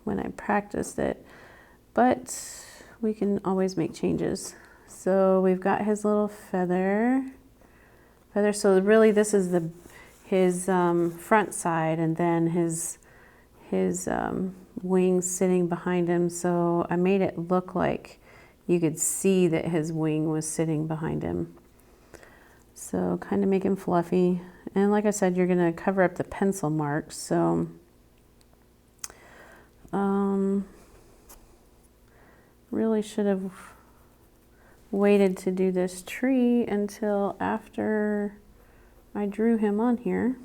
when I practiced it, but we can always make changes. So we've got his little feather. So really this is his front side, and then his wings sitting behind him. So I made it look like you could see that his wing was sitting behind him. So kind of make him fluffy. And like I said, you're gonna cover up the pencil marks. So really should have waited to do this tree until after I drew him on here,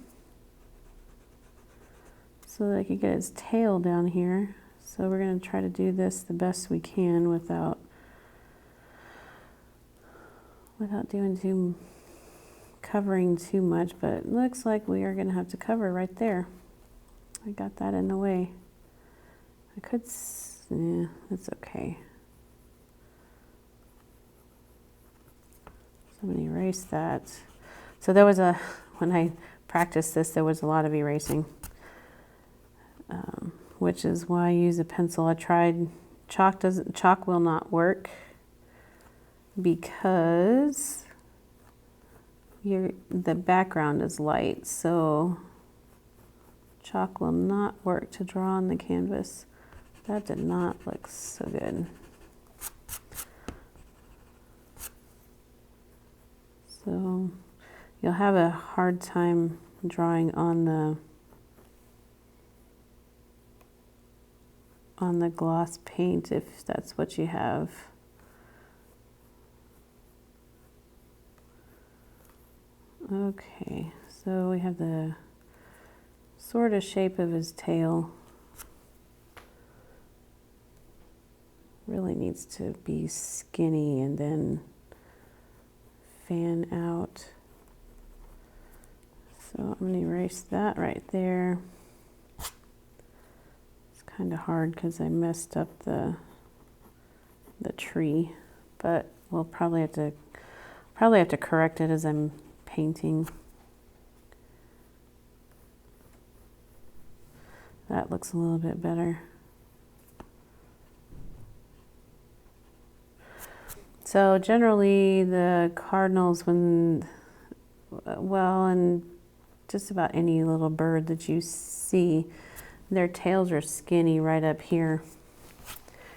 so that I could get his tail down here. So we're going to try to do this the best we can without covering too much, but it looks like we are going to have to cover right there. I got that in the way. Yeah, that's okay. So I'm going to erase that. So there was when I practiced this, there was a lot of erasing, which is why I use a pencil. I tried, chalk will not work because the background is light, so chalk will not work to draw on the canvas. That did not look so good. So you'll have a hard time drawing on the gloss paint if that's what you have. Okay, so we have the sort of shape of his tail. Really needs to be skinny and then fan out. So I'm going to erase that right there. It's kind of hard because I messed up the tree, but we'll probably have to correct it as I'm painting. That looks a little bit better. So generally the cardinals, when, well, and just about any little bird that you see, their tails are skinny right up here.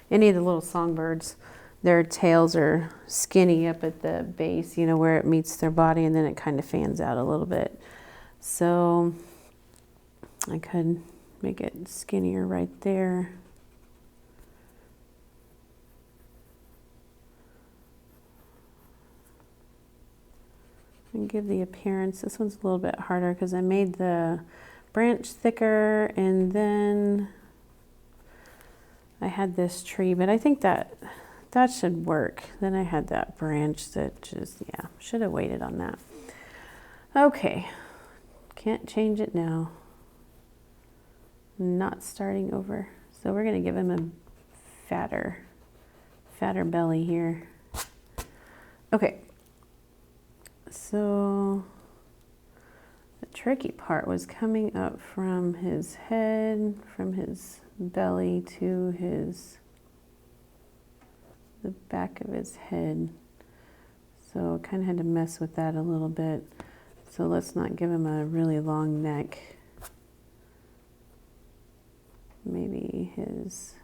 Any of the little songbirds, their tails are skinny up at the base, you know, where it meets their body, and then it kind of fans out a little bit. So I could make it skinnier right there. And give the appearance. This one's a little bit harder because I made the branch thicker, and then I had this tree, but I think that should work. Then I had that branch that just, yeah, should have waited on that. Okay, can't change it now. Not starting over. So we're gonna give him a fatter belly here. Okay, so the tricky part was coming up from his head, from his belly to the back of his head. So kind of had to mess with that a little bit. So let's not give him a really long neck. Maybe his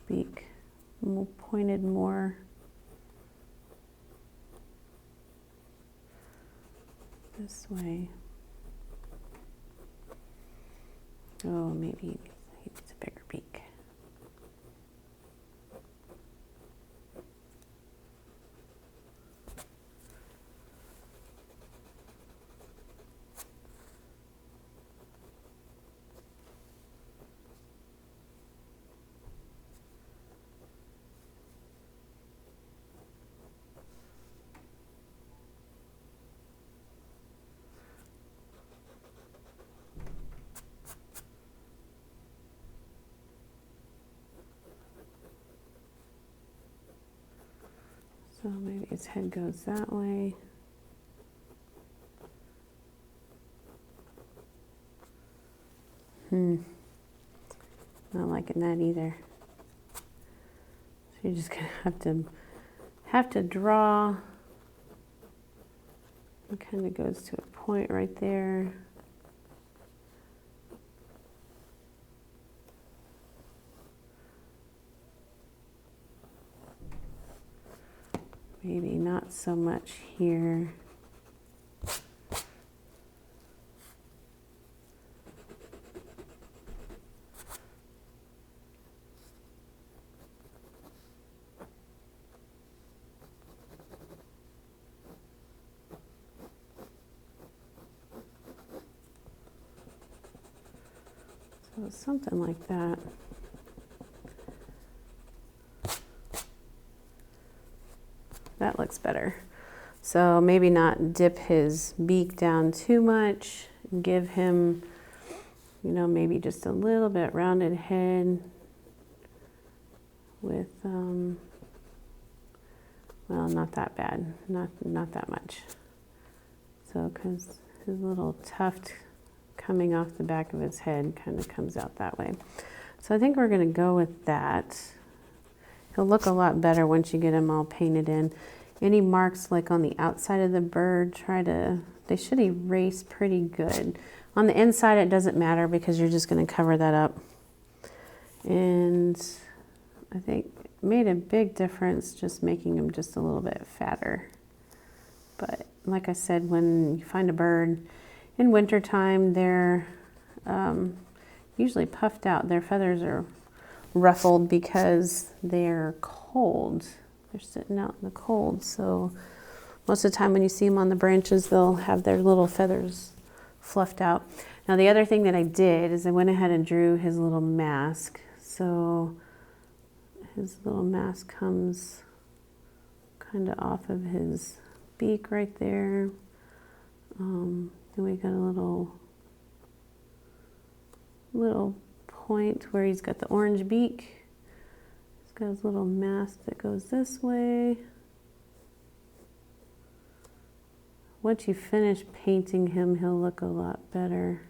beak pointed more this way. Oh, maybe he needs a bigger beak. So maybe his head goes that way. Not liking that either. So you're just gonna have to draw. It kind of goes to a point right there. Maybe not so much here. So something like that. That looks better. So maybe not dip his beak down too much. Give him, you know, maybe just a little bit rounded head with, well, not that bad, not that much. So, because his little tuft coming off the back of his head kind of comes out that way. So I think we're going to go with that. He'll look a lot better once you get him all painted in. Any marks like on the outside of the bird, they should erase pretty good. On the inside it doesn't matter because you're just going to cover that up. And I think it made a big difference just making him just a little bit fatter. But like I said, when you find a bird in wintertime, they're usually puffed out. Their feathers are ruffled because they're cold. They're sitting out in the cold. So most of the time when you see them on the branches, they'll have their little feathers fluffed out. Now the other thing that I did is I went ahead and drew his little mask. So his little mask comes kind of off of his beak right there. Then we got a little point where he's got the orange beak. He's got his little mask that goes this way. Once you finish painting him, he'll look a lot better.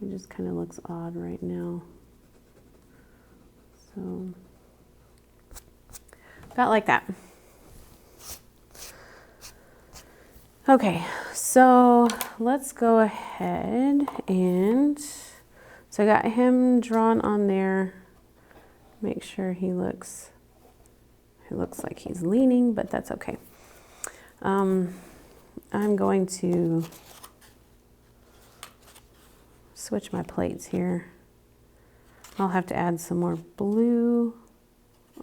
He just kind of looks odd right now. So, about like that. Okay, so let's go ahead and, so I got him drawn on there. Make sure he looks like he's leaning, but that's okay. I'm going to switch my plates here. I'll have to add some more blue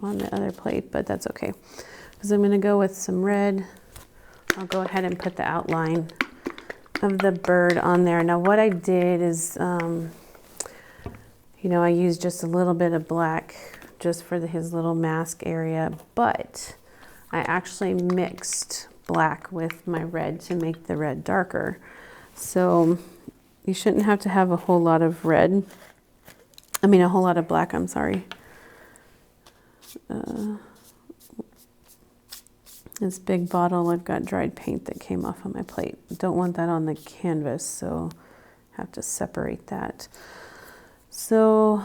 on the other plate, but that's okay. Because I'm going to go with some red. I'll go ahead and put the outline of the bird on there. Now what I did is, you know, I used just a little bit of black just for his little mask area, but I actually mixed black with my red to make the red darker. So you shouldn't have to have a whole lot of red. I mean, a whole lot of black, I'm sorry. This big bottle, I've got dried paint that came off of my plate. Don't want that on the canvas, so have to separate that. So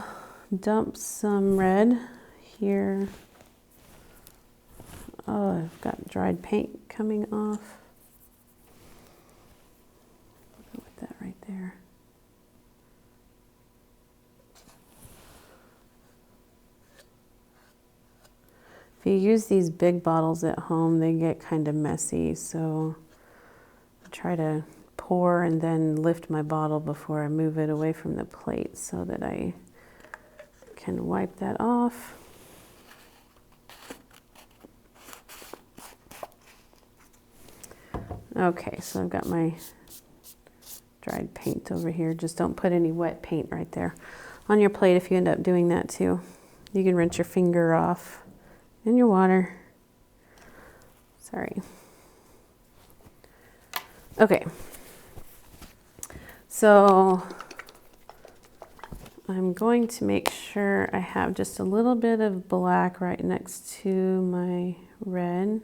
dump some red here. Oh, I've got dried paint coming off. Go with that right there. If you use these big bottles at home, they get kind of messy, so I try to pour and then lift my bottle before I move it away from the plate so that I can wipe that off. Okay, so I've got my dried paint over here. Just don't put any wet paint right there on your plate if you end up doing that too. You can rinse your finger off in your water. Sorry. Okay. So I'm going to make sure I have just a little bit of black right next to my red.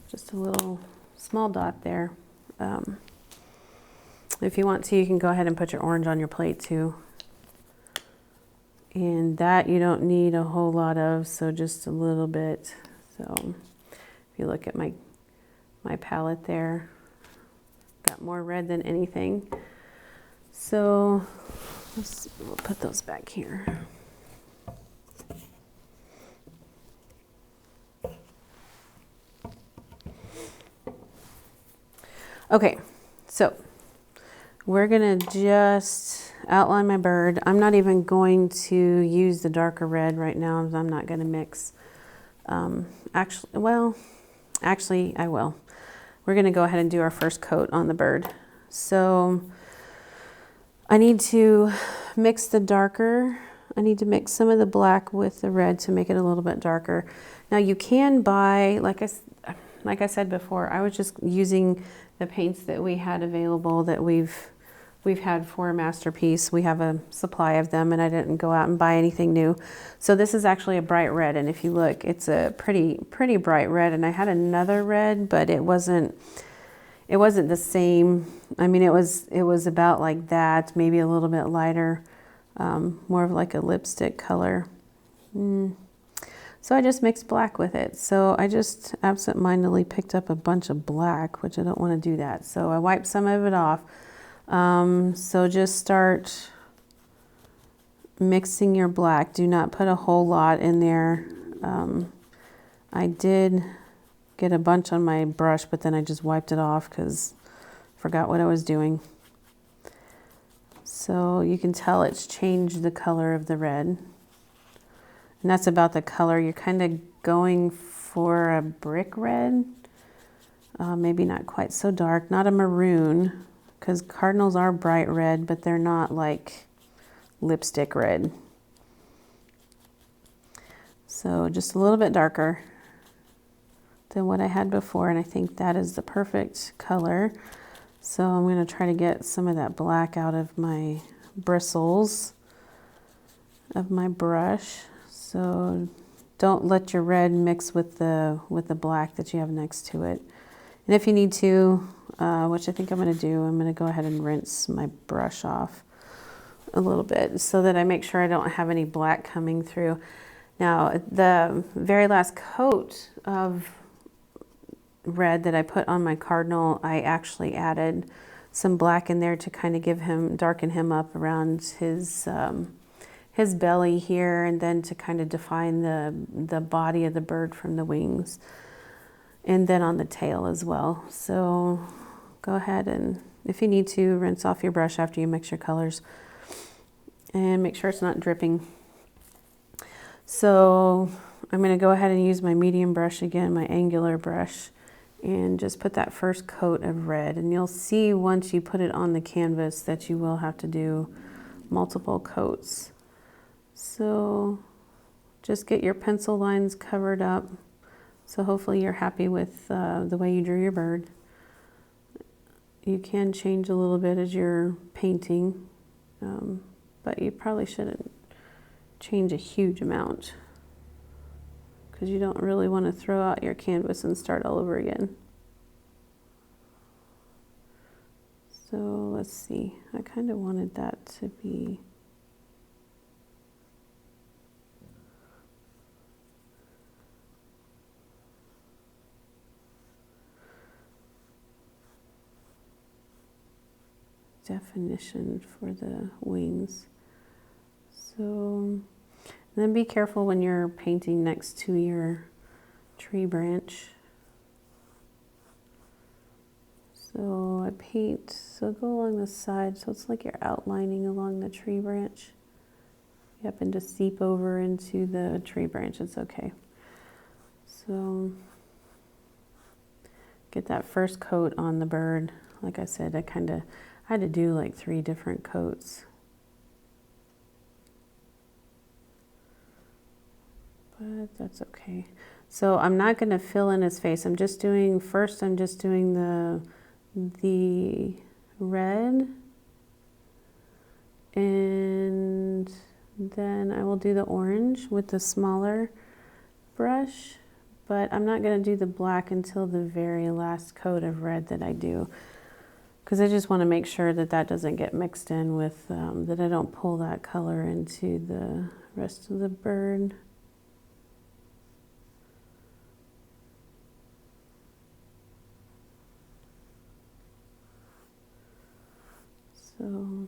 Just a little small dot there. If you want to, you can go ahead and put your orange on your plate too. And that you don't need a whole lot of, so just a little bit. So if you look at my palette there, got more red than anything. So we'll put those back here. Okay, so we're gonna just outline my bird. I'm not even going to use the darker red right now, because I'm not gonna mix. Actually, I will. We're gonna go ahead and do our first coat on the bird. So I need to mix the darker. I need to mix some of the black with the red to make it a little bit darker. Now you can buy, like I said before, I was just using the paints that we had available that we've had for a masterpiece. We have a supply of them, and I didn't go out and buy anything new. So this is actually a bright red, and if you look, it's a pretty bright red. And I had another red, but it wasn't the same. I mean, it was about like that, maybe a little bit lighter, more of like a lipstick color. So I just mixed black with it. So I just absentmindedly picked up a bunch of black, which I don't want to do that. So I wiped some of it off. So just start mixing your black. Do not put a whole lot in there. I did get a bunch on my brush, but then I just wiped it off because I forgot what I was doing. So you can tell it's changed the color of the red. And that's about the color. You're kind of going for a brick red. Maybe not quite so dark, not a maroon, because cardinals are bright red, but they're not like lipstick red. So just a little bit darker than what I had before, and I think that is the perfect color. So I'm going to try to get some of that black out of my bristles of my brush. So don't let your red mix with the black that you have next to it. And if you need to, which I think I'm going to do, I'm going to go ahead and rinse my brush off a little bit so that I make sure I don't have any black coming through. Now, the very last coat of red that I put on my cardinal, I actually added some black in there to kind of darken him up around his belly here, and then to kind of define the body of the bird from the wings, and then on the tail as well. So go ahead and, if you need to, rinse off your brush after you mix your colors and make sure it's not dripping. So I'm going to go ahead and use my medium brush again, my angular brush, and just put that first coat of red. And you'll see once you put it on the canvas that you will have to do multiple coats. So just get your pencil lines covered up. So hopefully you're happy with the way you drew your bird. You can change a little bit as you're painting, but you probably shouldn't change a huge amount, because you don't really want to throw out your canvas and start all over again. So let's see, I kind of wanted that to be definition for the wings. So then be careful when you're painting next to your tree branch. So I paint, so go along the side, so it's like you're outlining along the tree branch. If you happen to seep over into the tree branch, it's okay. So get that first coat on the bird. Like I said, I had to do like 3 different coats. But that's okay. So I'm not going to fill in his face. I'm just doing the red, and then I will do the orange with the smaller brush, but I'm not going to do the black until the very last coat of red that I do, because I just want to make sure that that doesn't get mixed in with, that I don't pull that color into the rest of the bird. So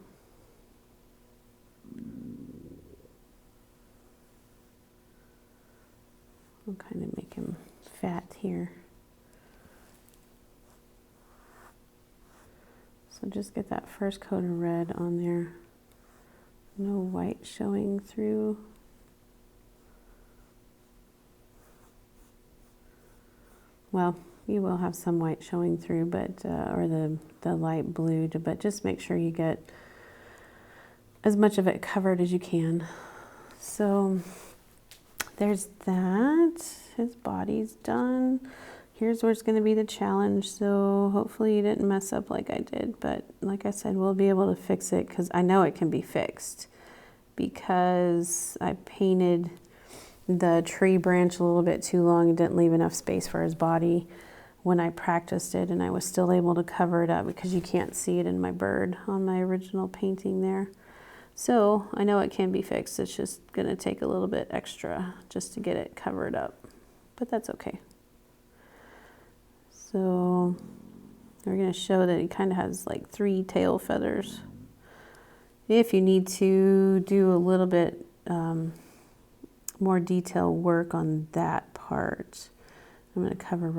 I'll kind of make him fat here. So just get that first coat of red on there. No white showing through. Well, you will have some white showing through, but or the light blue, but just make sure you get as much of it covered as you can. So there's that. His body's done. Here's where it's going to be the challenge. So hopefully you didn't mess up like I did, but like I said, we'll be able to fix it, because I know it can be fixed, because I painted the tree branch a little bit too long and didn't leave enough space for his body when I practiced it, and I was still able to cover it up because you can't see it in my bird on my original painting there. So I know it can be fixed. It's just going to take a little bit extra just to get it covered up, but that's okay. So we're going to show that he kind of has like 3 tail feathers. If you need to do a little bit more detailed work on that part, I'm going to cover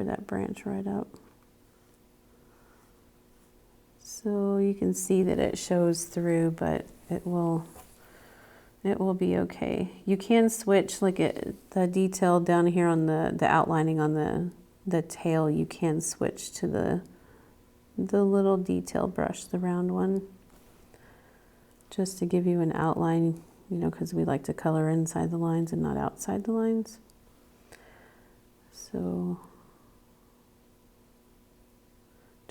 that branch right up. So you can see that it shows through, but it will be okay. You can switch, like the detail down here on the outlining on the tail, you can switch to the little detail brush, the round one, just to give you an outline, you know, because we like to color inside the lines and not outside the lines. So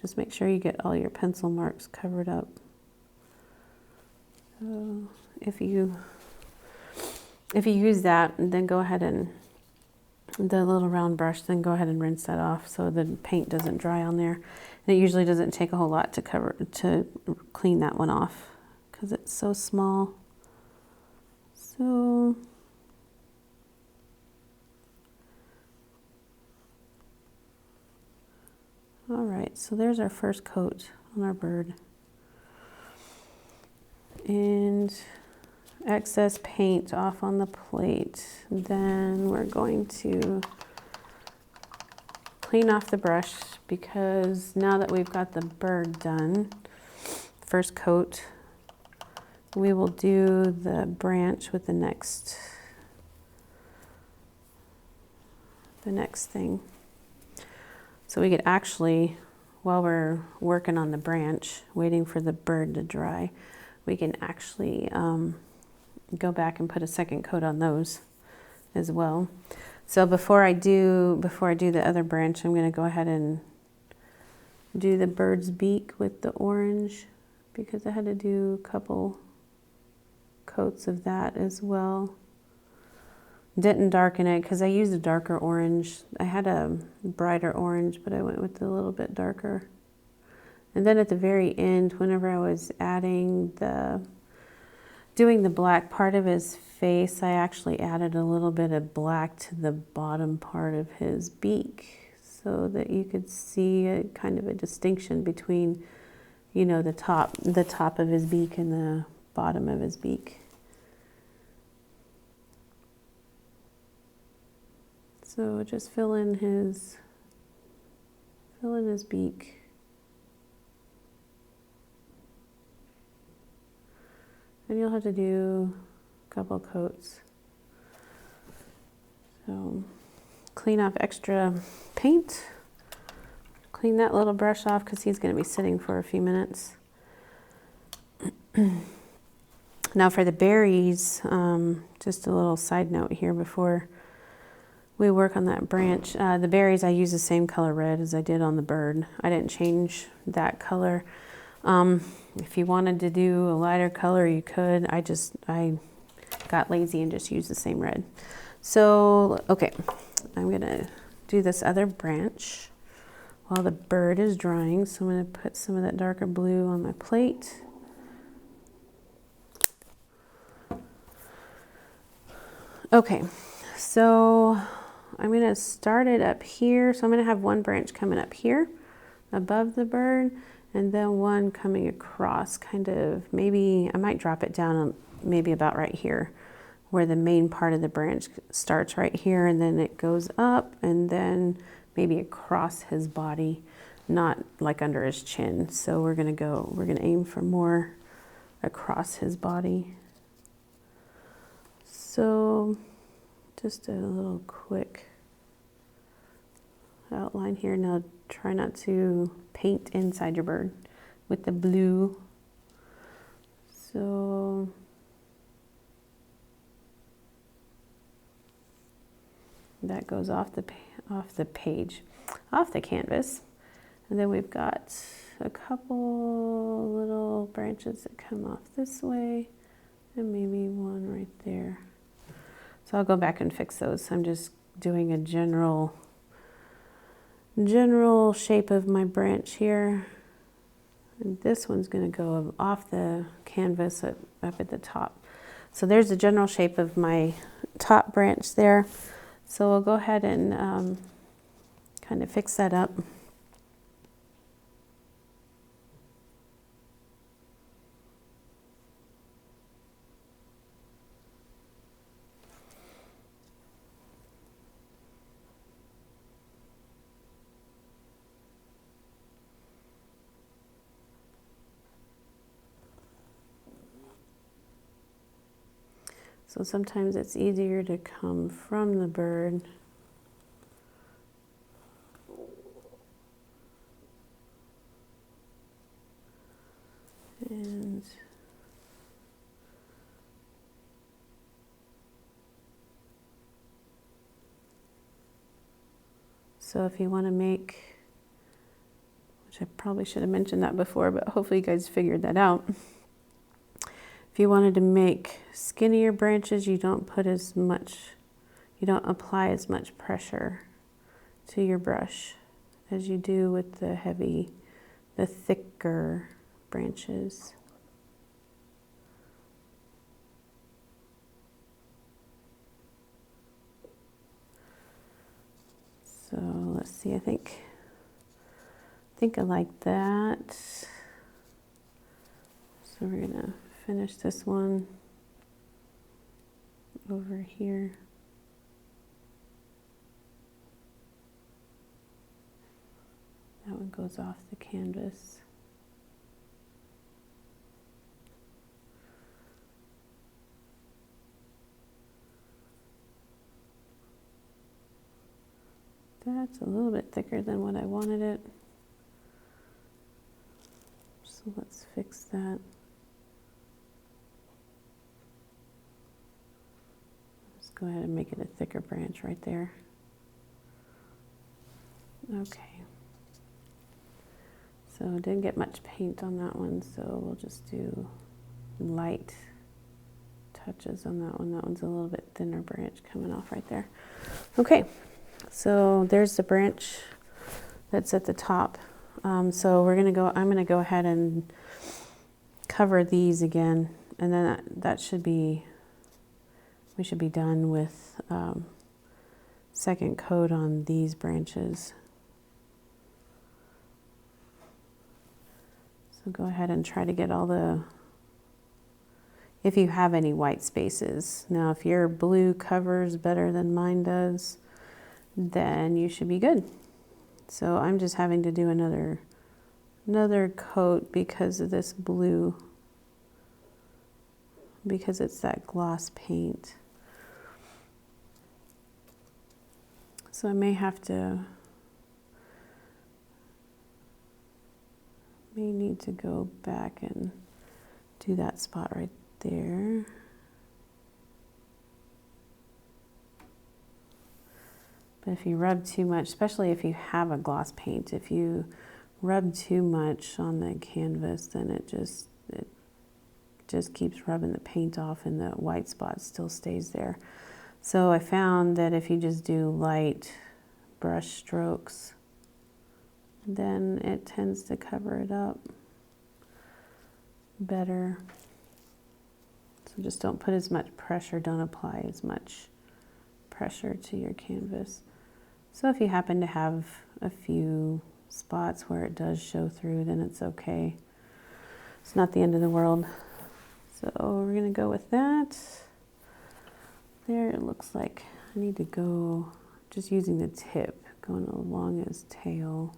just make sure you get all your pencil marks covered up. So if you use that, then go ahead and the little round brush, then go ahead and rinse that off so the paint doesn't dry on there. And it usually doesn't take a whole lot to clean that one off, because it's so small. So all right, so there's our first coat on our bird. And excess paint off on the plate. Then we're going to clean off the brush, because now that we've got the bird done, first coat, we will do the branch with the next thing. So we could actually, while we're working on the branch, waiting for the bird to dry, we can actually go back and put a second coat on those as well. So before I do the other branch, I'm going to go ahead and do the bird's beak with the orange, because I had to do a couple coats of that as well. Didn't darken it because I used a darker orange. I had a brighter orange, but I went with a little bit darker. And then at the very end, whenever I was doing the black part of his face, I actually added a little bit of black to the bottom part of his beak, so that you could see a kind of a distinction between, you know, the top of his beak and the bottom of his beak. So just fill in his beak. And you'll have to do a couple coats. So clean off extra paint. Clean that little brush off because he's going to be sitting for a few minutes. Now for the berries, just a little side note here before we work on that branch. The berries, I use the same color red as I did on the bird. I didn't change that color. If you wanted to do a lighter color, you could. I got lazy and just used the same red. So, okay, I'm gonna do this other branch while the bird is drying. So I'm gonna put some of that darker blue on my plate. Okay, so I'm gonna start it up here. So I'm gonna have one branch coming up here above the bird, and then one coming across, kind of, maybe I might drop it down maybe about right here, where the main part of the branch starts right here, and then it goes up, and then maybe across his body, not like under his chin. So we're gonna aim for more across his body. So just a little quick outline here. Now try not to paint inside your bird with the blue. So that goes off the canvas. And then we've got a couple little branches that come off this way, and maybe one right there. So I'll go back and fix those. I'm just doing a general shape of my branch here. And this one's going to go off the canvas up at the top. So there's the general shape of my top branch there. So we'll go ahead and kind of fix that up. So sometimes it's easier to come from the bird. And so if you want to make, which I probably should have mentioned that before, but hopefully you guys figured that out. If you wanted to make skinnier branches, you don't apply as much pressure to your brush as you do with the thicker branches. So let's see, I think I like that. So we're gonna finish this one over here. That one goes off the canvas. That's a little bit thicker than what I wanted it. So let's fix that. Let's go ahead and make it a thicker branch right there. Okay. So didn't get much paint on that one, so we'll just do light touches on that one. That one's a little bit thinner branch coming off right there. Okay, so there's the branch that's at the top. So I'm gonna go ahead and cover these again, and then we should be done with second coat on these branches. So go ahead and try to get all if you have any white spaces. Now, if your blue covers better than mine does, then you should be good. So I'm just having to do another coat because of this blue, because it's that gloss paint. So I may need to go back and do that spot right there. But if you rub too much, especially if you have a gloss paint, if you rub too much on the canvas, then it just keeps rubbing the paint off and the white spot still stays there. So I found that if you just do light brush strokes, then it tends to cover it up better. So just don't put as much pressure, don't apply as much pressure to your canvas. So if you happen to have a few spots where it does show through, then it's okay. It's not the end of the world. So we're gonna go with that. There, it looks like I need to go, just using the tip, going along his tail.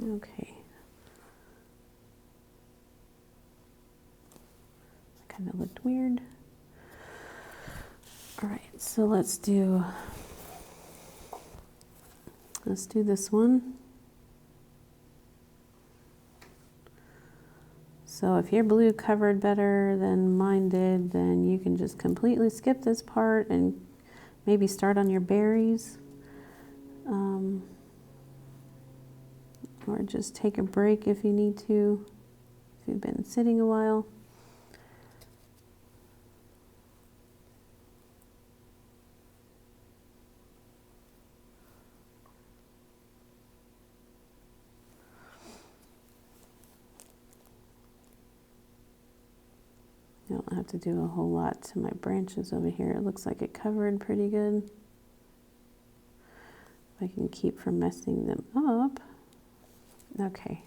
Okay. That kind of looked weird. All right, so let's do this one. So if your blue covered better than mine did, then you can just completely skip this part and maybe start on your berries. Or just take a break if you need to, if you've been sitting a while. I don't have to do a whole lot to my branches over here. It looks like it covered pretty good. If I can keep from messing them up. Okay.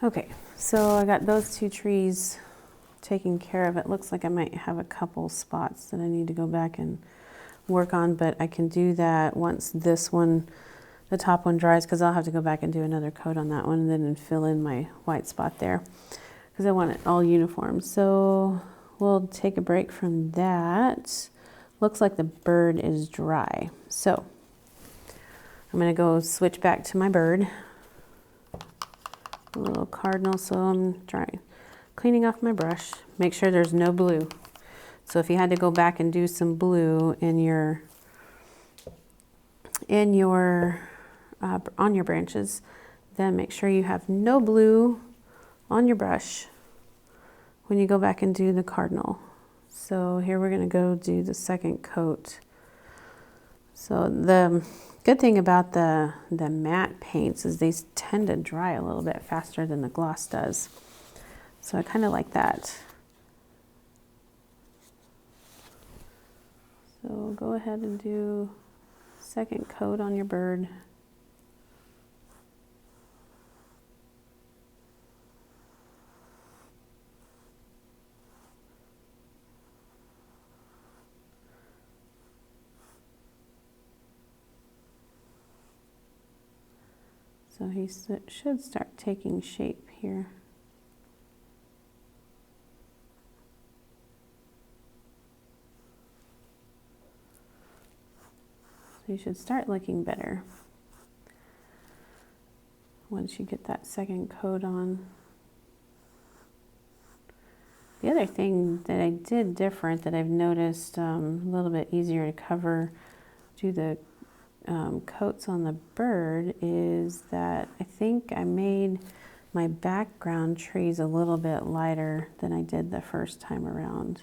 Okay, so I got those two trees taken care of. It looks like I might have a couple spots that I need to go back and work on, but I can do that once this one, the top one, dries, because I'll have to go back and do another coat on that one and then fill in my white spot there because I want it all uniform. So we'll take a break from that. Looks like the bird is dry. So I'm going to go switch back to my bird. A little cardinal, so I'm cleaning off my brush. Make sure there's no blue. So if you had to go back and do some blue in your on your branches, then make sure you have no blue on your brush when you go back and do the cardinal. So here we're going to go do the second coat. So the good thing about the matte paints is they tend to dry a little bit faster than the gloss does. So I kind of like that. So go ahead and do second coat on your bird. So he should start taking shape here. So you should start looking better once you get that second coat on. The other thing that I did different that I've noticed a little bit easier to cover, do the coats on the bird, is that I think I made my background trees a little bit lighter than I did the first time around.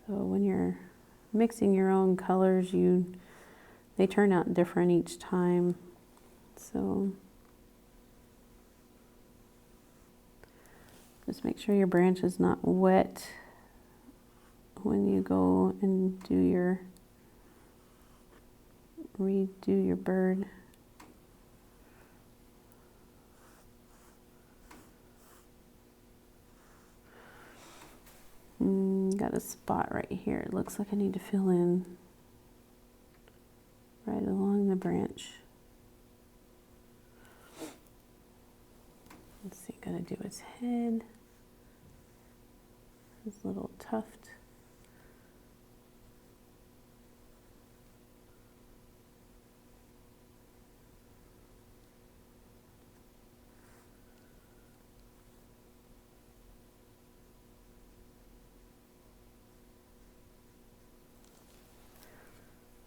So when you're mixing your own colors, they turn out different each time. So just make sure your branch is not wet when you go and redo your bird. Got a spot right here. It looks like I need to fill in right along the branch. Let's see, gotta do his head, his little tuft.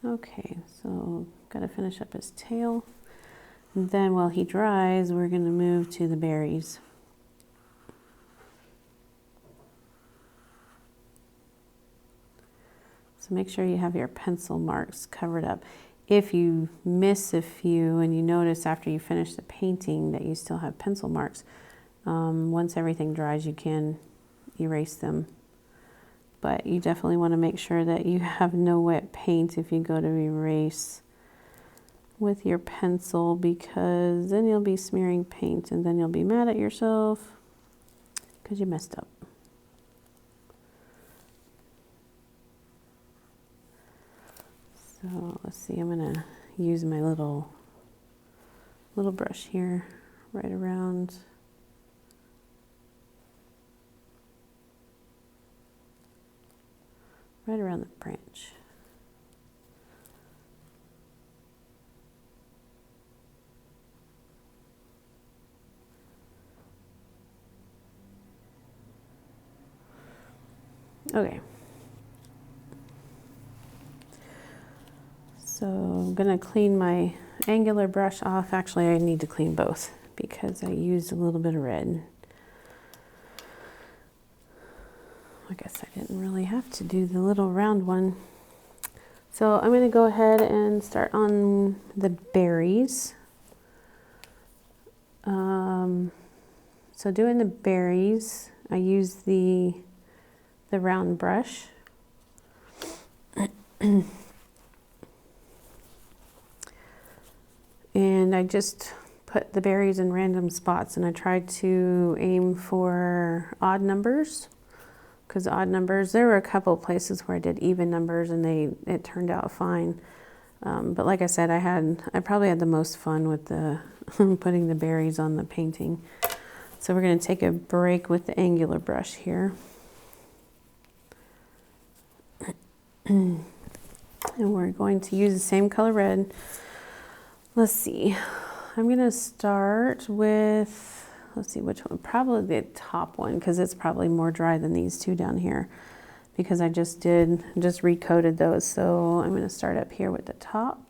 Okay, so gotta finish up his tail. And then while he dries, we're gonna move to the berries. So make sure you have your pencil marks covered up. If you miss a few and you notice after you finish the painting that you still have pencil marks, once everything dries, you can erase them. But you definitely want to make sure that you have no wet paint if you go to erase with your pencil, because then you'll be smearing paint and then you'll be mad at yourself because you messed up. So let's see, I'm going to use my little brush here right around the branch. Okay. So I'm going to clean my angular brush off. Actually, I need to clean both because I used a little bit of red. I guess I didn't really have to do the little round one. So I'm going to go ahead and start on the berries. So doing the berries, I use the round brush. And I just put the berries in random spots, and I tried to aim for odd numbers. Because odd numbers, there were a couple of places where I did even numbers and it turned out fine. But like I said, I probably had the most fun with the putting the berries on the painting. So we're going to take a break with the angular brush here. And we're going to use the same color red. Let's see. I'm going to start with, let's see which one, probably the top one, because it's probably more dry than these two down here, because I just recoated those. So I'm going to start up here with the top.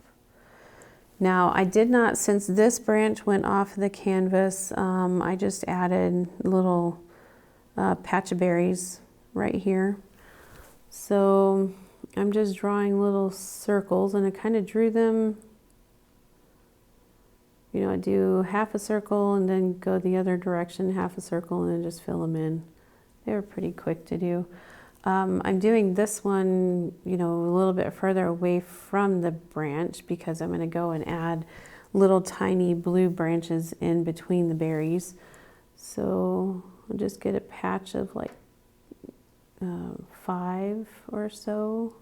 Now I did not, since this branch went off the canvas, I just added a little patch of berries right here. So I'm just drawing little circles, and I kind of drew them. You know, I do half a circle and then go the other direction, half a circle, and then just fill them in. They were pretty quick to do. I'm doing this one, you know, a little bit further away from the branch because I'm going to go and add little tiny blue branches in between the berries. So I'll just get a patch of like 5 or so.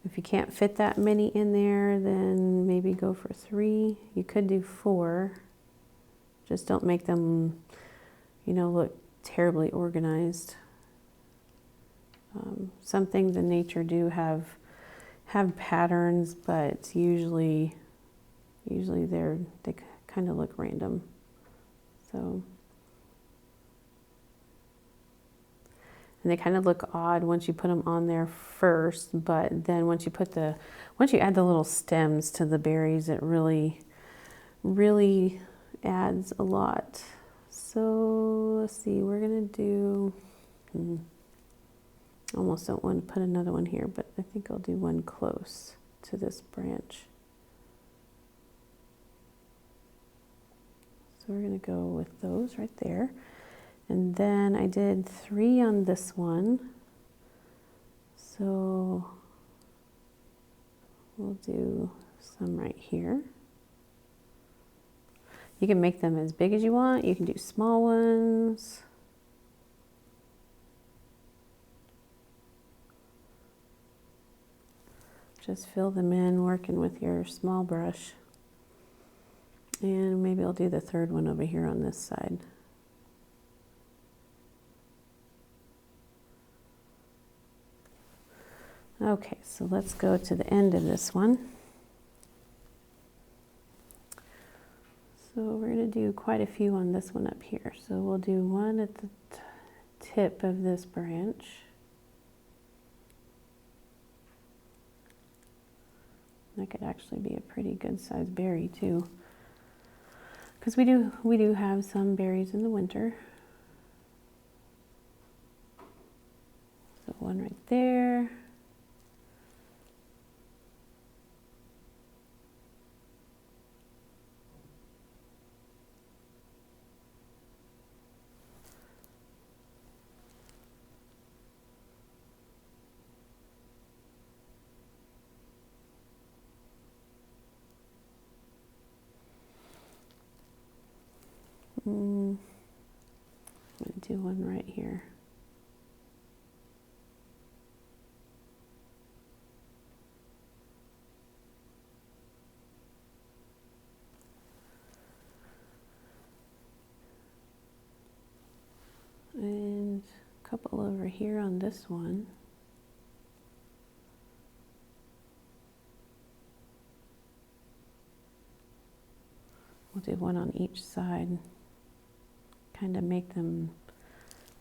If you can't fit that many in there, then maybe go for 3. You could do 4. Just don't make them, you know, look terribly organized. Some things in nature do have patterns, but usually they kind of look random. So. And they kind of look odd once you put them on there first, but then once you add the little stems to the berries, it really adds a lot. So let's see, we're gonna do, almost don't want to put another one here, but I think I'll do one close to this branch. So we're gonna go with those right there. And then I did 3 on this one. So we'll do some right here. You can make them as big as you want. You can do small ones. Just fill them in, working with your small brush. And maybe I'll do the 3rd one over here on this side. Okay, so let's go to the end of this one. So we're going to do quite a few on this one up here. So we'll do one at the tip of this branch. That could actually be a pretty good sized berry too, because we do have some berries in the winter. So one right there. I'm going to do one right here. And a couple over here on this one. We'll do one on each side. Kind of make them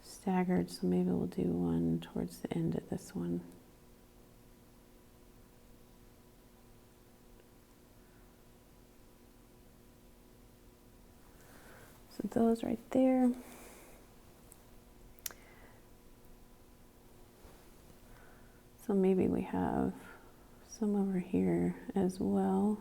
staggered, so maybe we'll do one towards the end of this one. So those right there. So maybe we have some over here as well.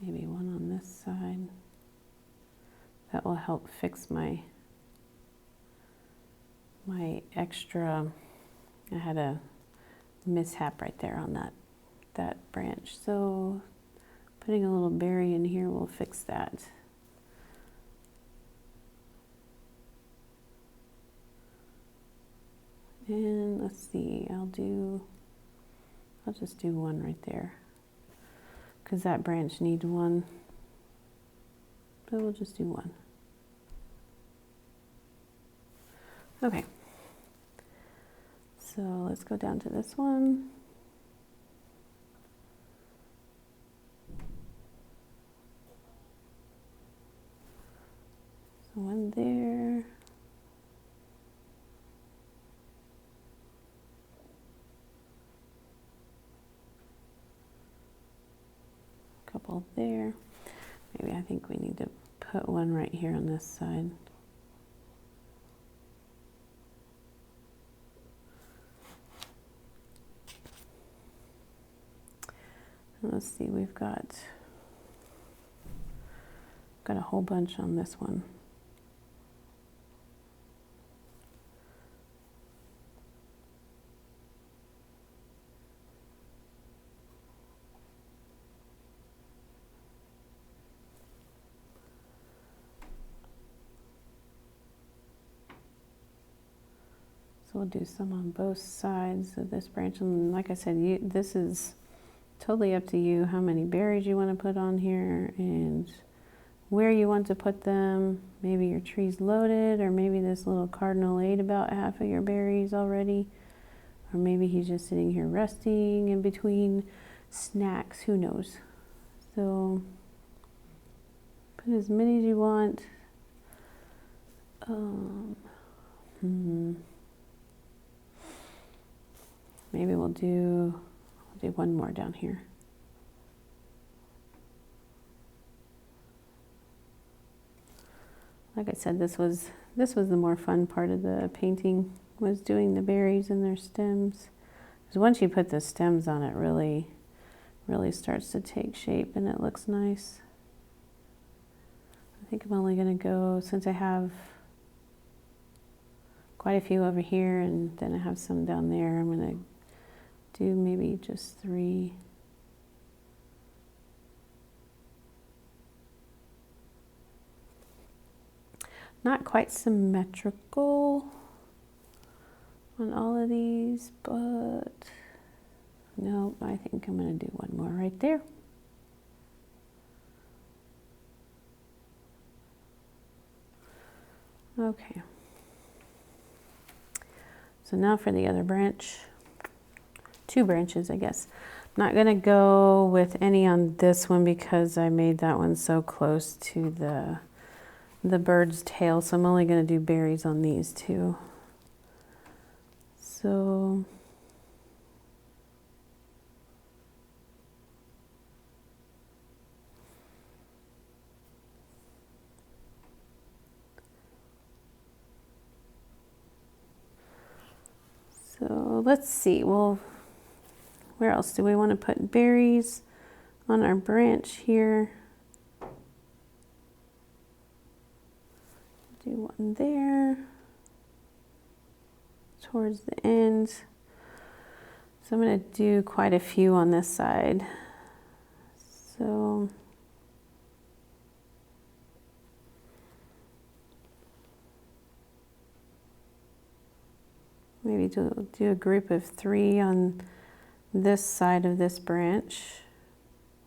Maybe one on this side. That will help fix my extra. I had a mishap right there on that branch. So putting a little berry in here will fix that. And let's see, I'll just do one right there. because that branch needs one. So we'll just do one. Okay. So let's go down to this one. So one there. Couple there. Maybe I think we need to put one right here on this side. Let's see, we've got a whole bunch on this one. So we'll do some on both sides of this branch, and like I said, this is totally up to you how many berries you want to put on here and where you want to put them. Maybe your tree's loaded, or maybe this little cardinal ate about half of your berries already, or maybe he's just sitting here resting in between snacks, who knows. So put as many as you want. Maybe we'll do one more down here. Like I said, this was the more fun part of the painting, was doing the berries and their stems. Because once you put the stems on, it really starts to take shape and it looks nice. I think I'm only going to go, since I have quite a few over here and then I have some down there, I'm going to do maybe just 3. Not quite symmetrical on all of these, but no, I think I'm going to do one more right there. Okay. So now for the other branch. 2 branches, I guess. I'm not going to go with any on this one because I made that one so close to the bird's tail, so I'm only going to do berries on these 2. So let's see. Well, where else do we want to put berries on our branch here? Do one there towards the end. So I'm going to do quite a few on this side. So maybe do a group of 3 on this side of this branch,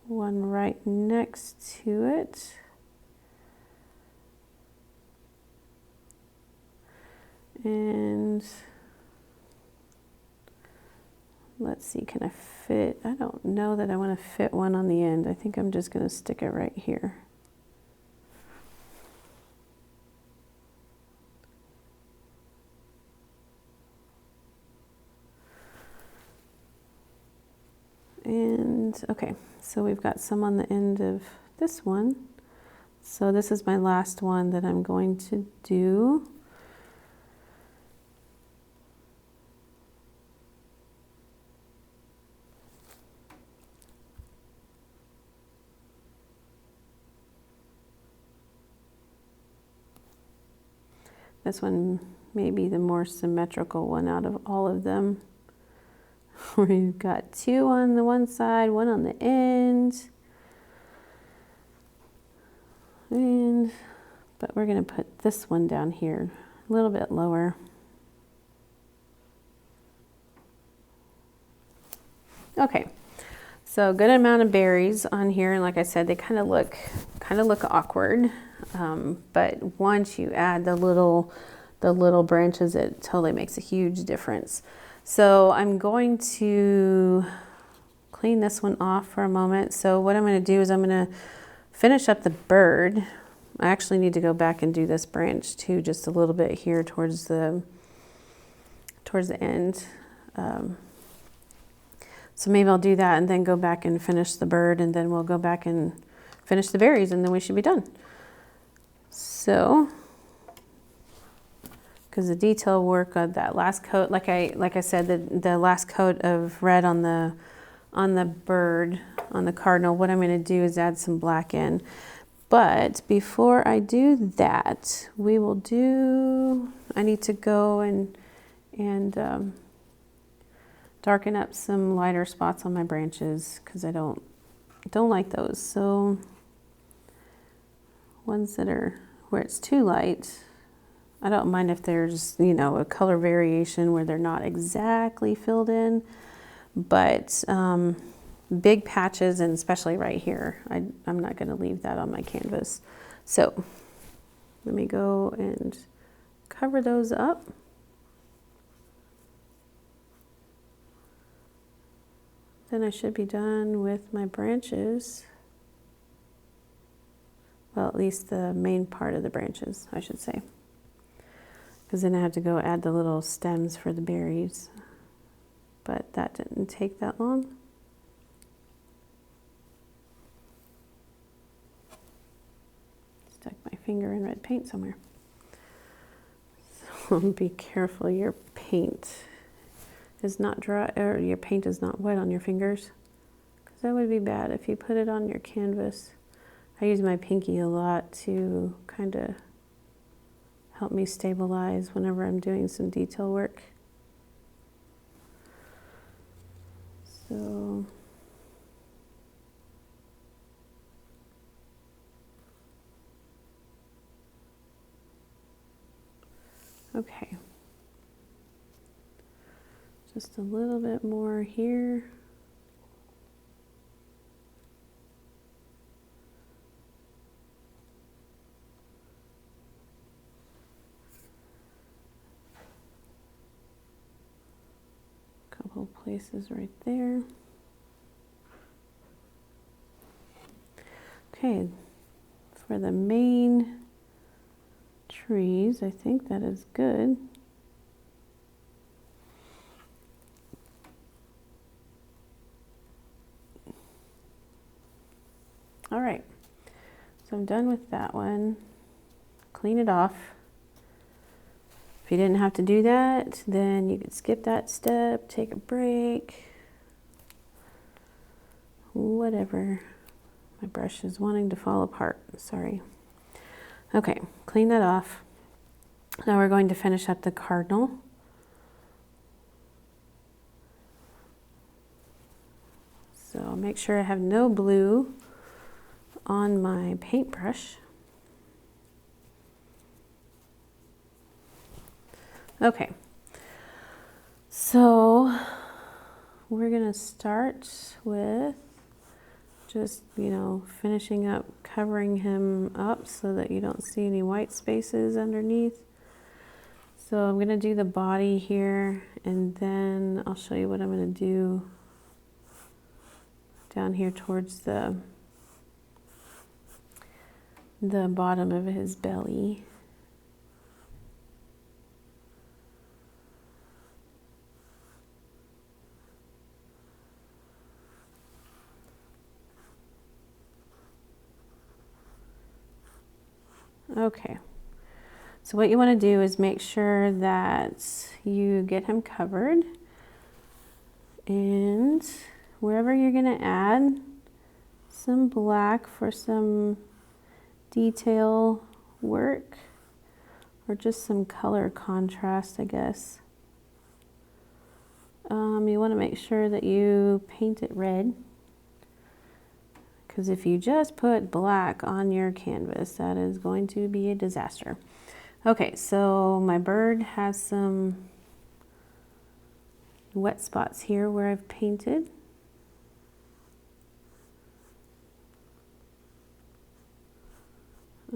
one right next to it. And let's see, can I fit? I don't know that I want to fit one on the end. I think I'm just going to stick it right here. And okay, so we've got some on the end of this one. So this is my last one that I'm going to do. This one may be the more symmetrical one out of all of them. We've got 2 on the one side, 1 on the end. But we're going to put this one down here, a little bit lower. Okay, So good amount of berries on here, and like I said, they kind of look awkward. But once you add the little branches, it totally makes a huge difference. So I'm going to clean this one off for a moment. So what I'm going to do is I'm going to finish up the bird. I actually need to go back and do this branch too, just a little bit here towards the end. So maybe I'll do that and then go back and finish the bird, and then we'll go back and finish the berries, and then we should be done. So, because the detail work of that last coat, like I said, the last coat of red on the bird, on the cardinal, what I'm going to do is add some black in. But before I do that, I need to go and darken up some lighter spots on my branches, because I don't like those. So ones that are where it's too light, I don't mind if there's, you know, a color variation where they're not exactly filled in, but big patches, and especially right here, I'm not going to leave that on my canvas. So let me go and cover those up. Then I should be done with my branches. Well, at least the main part of the branches, I should say. Because then I have to go add the little stems for the berries. But that didn't take that long. Stuck my finger in red paint somewhere. So be careful your paint is not dry, or your paint is not wet on your fingers, because that would be bad if you put it on your canvas. I use my pinky a lot to kind of help me stabilize whenever I'm doing some detail work. So okay. Just a little bit more here. Couple places right there. Okay, for the main trees, I think that is good. All right, so I'm done with that one. Clean it off. If you didn't have to do that, then you could skip that step, take a break, whatever. My brush is wanting to fall apart, sorry. Okay, clean that off. Now we're going to finish up the cardinal. So make sure I have no blue on my paintbrush. Okay, so we're gonna start with just, you know, finishing up, covering him up so that you don't see any white spaces underneath. So I'm gonna do the body here, and then I'll show you what I'm gonna do down here towards the bottom of his belly. Okay, so what you want to do is make sure that you get him covered, and wherever you're going to add some black for some detail work, or just some color contrast, I guess. You want to make sure that you paint it red, because if you just put black on your canvas, that is going to be a disaster. Okay, so my bird has some wet spots here where I've painted.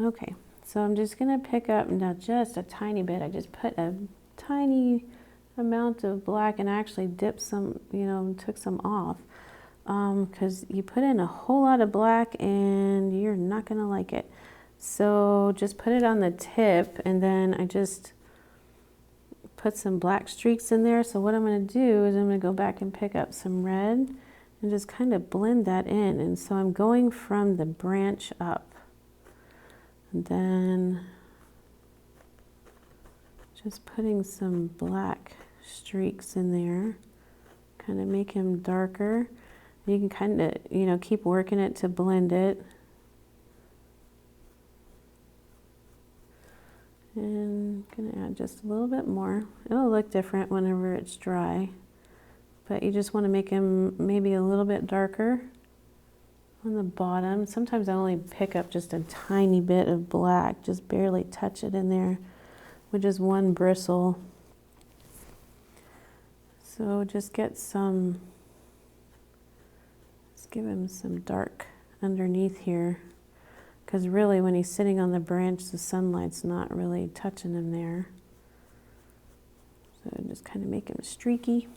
Okay, so I'm just gonna pick up now just a tiny bit. I just put a tiny amount of black and I actually dipped some, took some off. Because you put in a whole lot of black and you're not gonna like it. So just put it on the tip, and then I just put some black streaks in there. So what I'm gonna do is I'm gonna go back and pick up some red and just kind of blend that in. And so I'm going from the branch up, and then just putting some black streaks in there, kind of make him darker. You can kind of, keep working it to blend it. And I'm gonna add just a little bit more. It'll look different whenever it's dry, but you just want to make him maybe a little bit darker on the bottom. Sometimes I only pick up just a tiny bit of black, just barely touch it in there with just one bristle. So just get some, let's give him some dark underneath here, because really when he's sitting on the branch, the sunlight's not really touching him there. So just kind of make him streaky.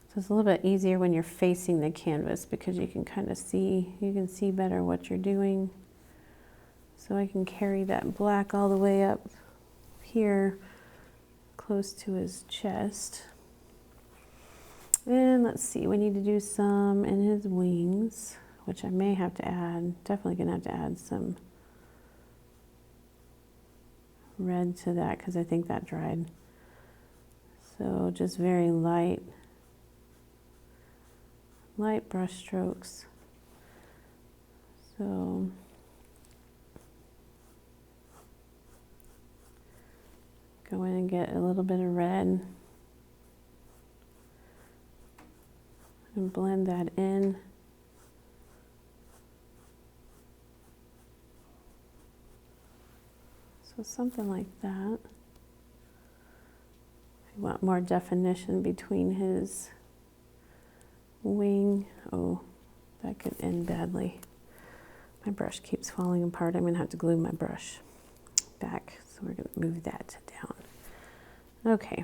So it's a little bit easier when you're facing the canvas because you can kind of see, better what you're doing. So I can carry that black all the way up here, close to his chest. And let's see, we need to do some in his wings, which I may have to add, definitely gonna have to add some red to that because I think that dried. So just very light brush strokes. So go in and get a little bit of red and blend that in. So something like that. If you want more definition between his wing, oh, that could end badly. My brush keeps falling apart. I'm gonna have to glue my brush back. So we're gonna move that down. Okay.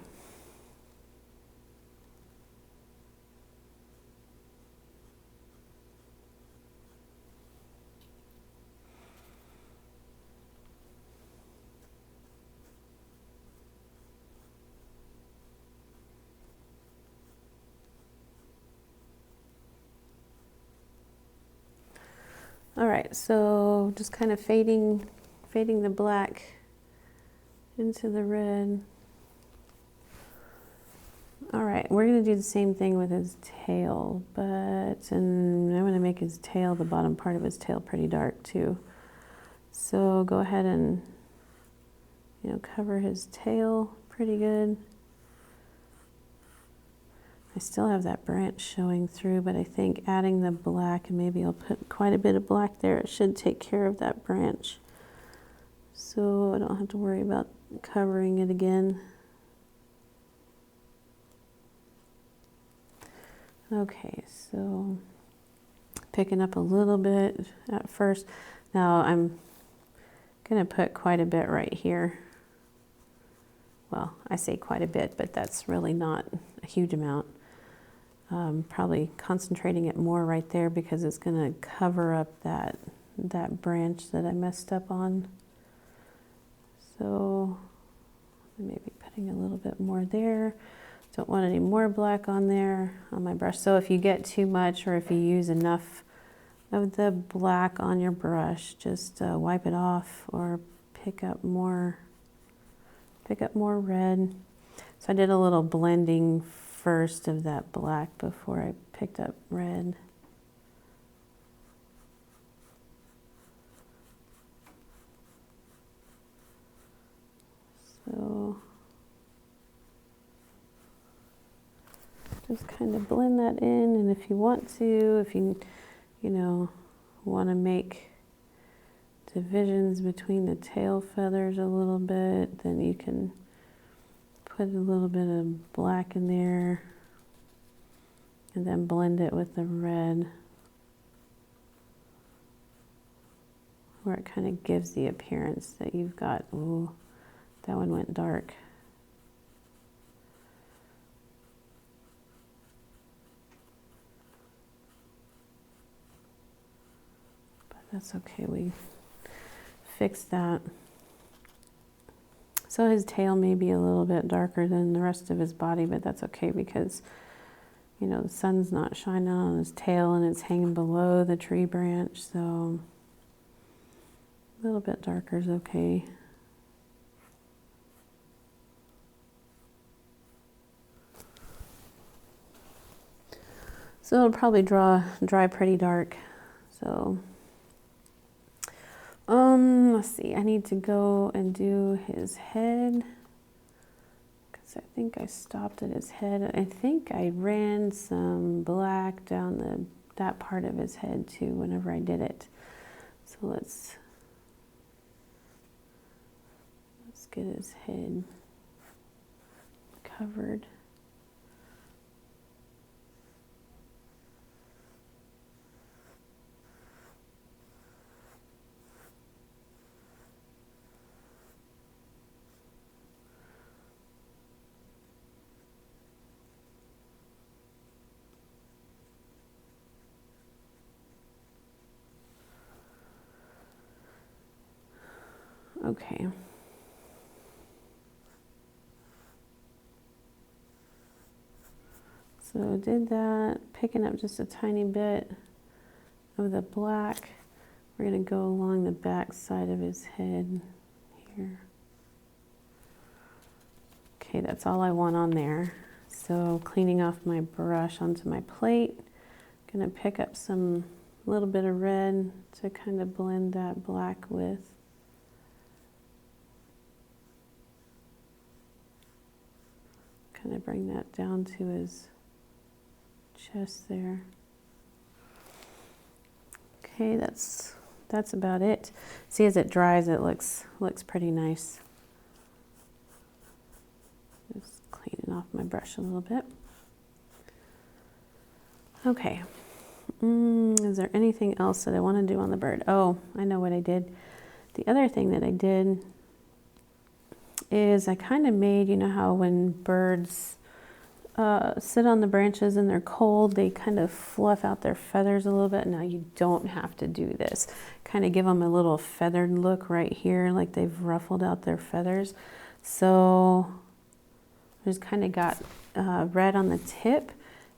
All right, so just kind of fading the black into the red. All right, we're gonna do the same thing with his tail, and I'm gonna make his tail, the bottom part of his tail, pretty dark too. So go ahead and, cover his tail pretty good. I still have that branch showing through, but I think adding the black, and maybe I'll put quite a bit of black there, it should take care of that branch. So I don't have to worry about covering it again. Okay, so picking up a little bit at first. Now I'm gonna put quite a bit right here. Well, I say quite a bit, but that's really not a huge amount. Probably concentrating it more right there because it's gonna cover up that branch that I messed up on. So maybe putting a little bit more there. Don't want any more black on there on my brush. So if you get too much, or if you use enough of the black on your brush, just wipe it off or pick up more red. So I did a little blending first of that black before I picked up red. So just kind of blend that in, and if you want to, if you want to make divisions between the tail feathers a little bit, then you can put a little bit of black in there and then blend it with the red, where it kind of gives the appearance that you've got, ooh, that one went dark. But that's okay, we fixed that. So his tail may be a little bit darker than the rest of his body, but that's okay because, you know, the sun's not shining on his tail and it's hanging below the tree branch, so a little bit darker is okay. So it'll probably dry pretty dark. So let's see, I need to go and do his head because I think I stopped at his head. I think I ran some black down that part of his head too whenever I did it. So let's get his head covered. Okay. So I did that, picking up just a tiny bit of the black. We're going to go along the back side of his head here. Okay, that's all I want on there. So cleaning off my brush onto my plate, going to pick up some little bit of red to kind of blend that black with. Kind of bring that down to his chest there. Okay, that's about it. See, as it dries, it looks pretty nice. Just cleaning off my brush a little bit. Okay. Is there anything else that I want to do on the bird? Oh, I know what I did. The other thing that I did is I kind of made, you know how when birds sit on the branches and they're cold, they kind of fluff out their feathers a little bit. Now you don't have to do this. Kind of give them a little feathered look right here, like they've ruffled out their feathers. So I just kind of got red on the tip.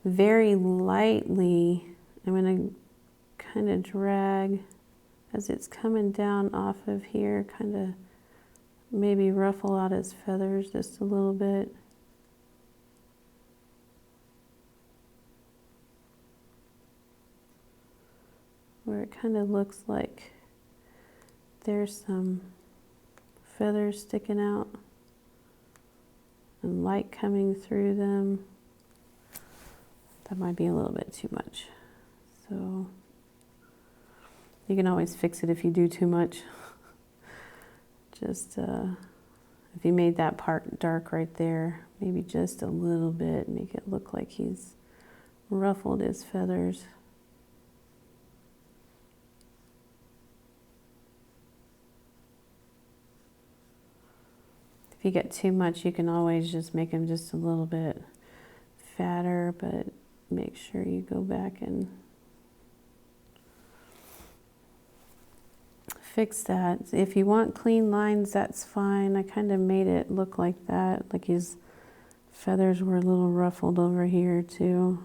Very lightly, I'm going to kind of drag as it's coming down off of here, kind of maybe ruffle out his feathers just a little bit. Where it kind of looks like there's some feathers sticking out and light coming through them. That might be a little bit too much. So you can always fix it if you do too much. Just if you made that part dark right there, maybe just a little bit, make it look like he's ruffled his feathers. If you get too much, you can always just make him just a little bit fatter, but make sure you go back and fix that. If you want clean lines, that's fine. I kind of made it look like that, like his feathers were a little ruffled over here too.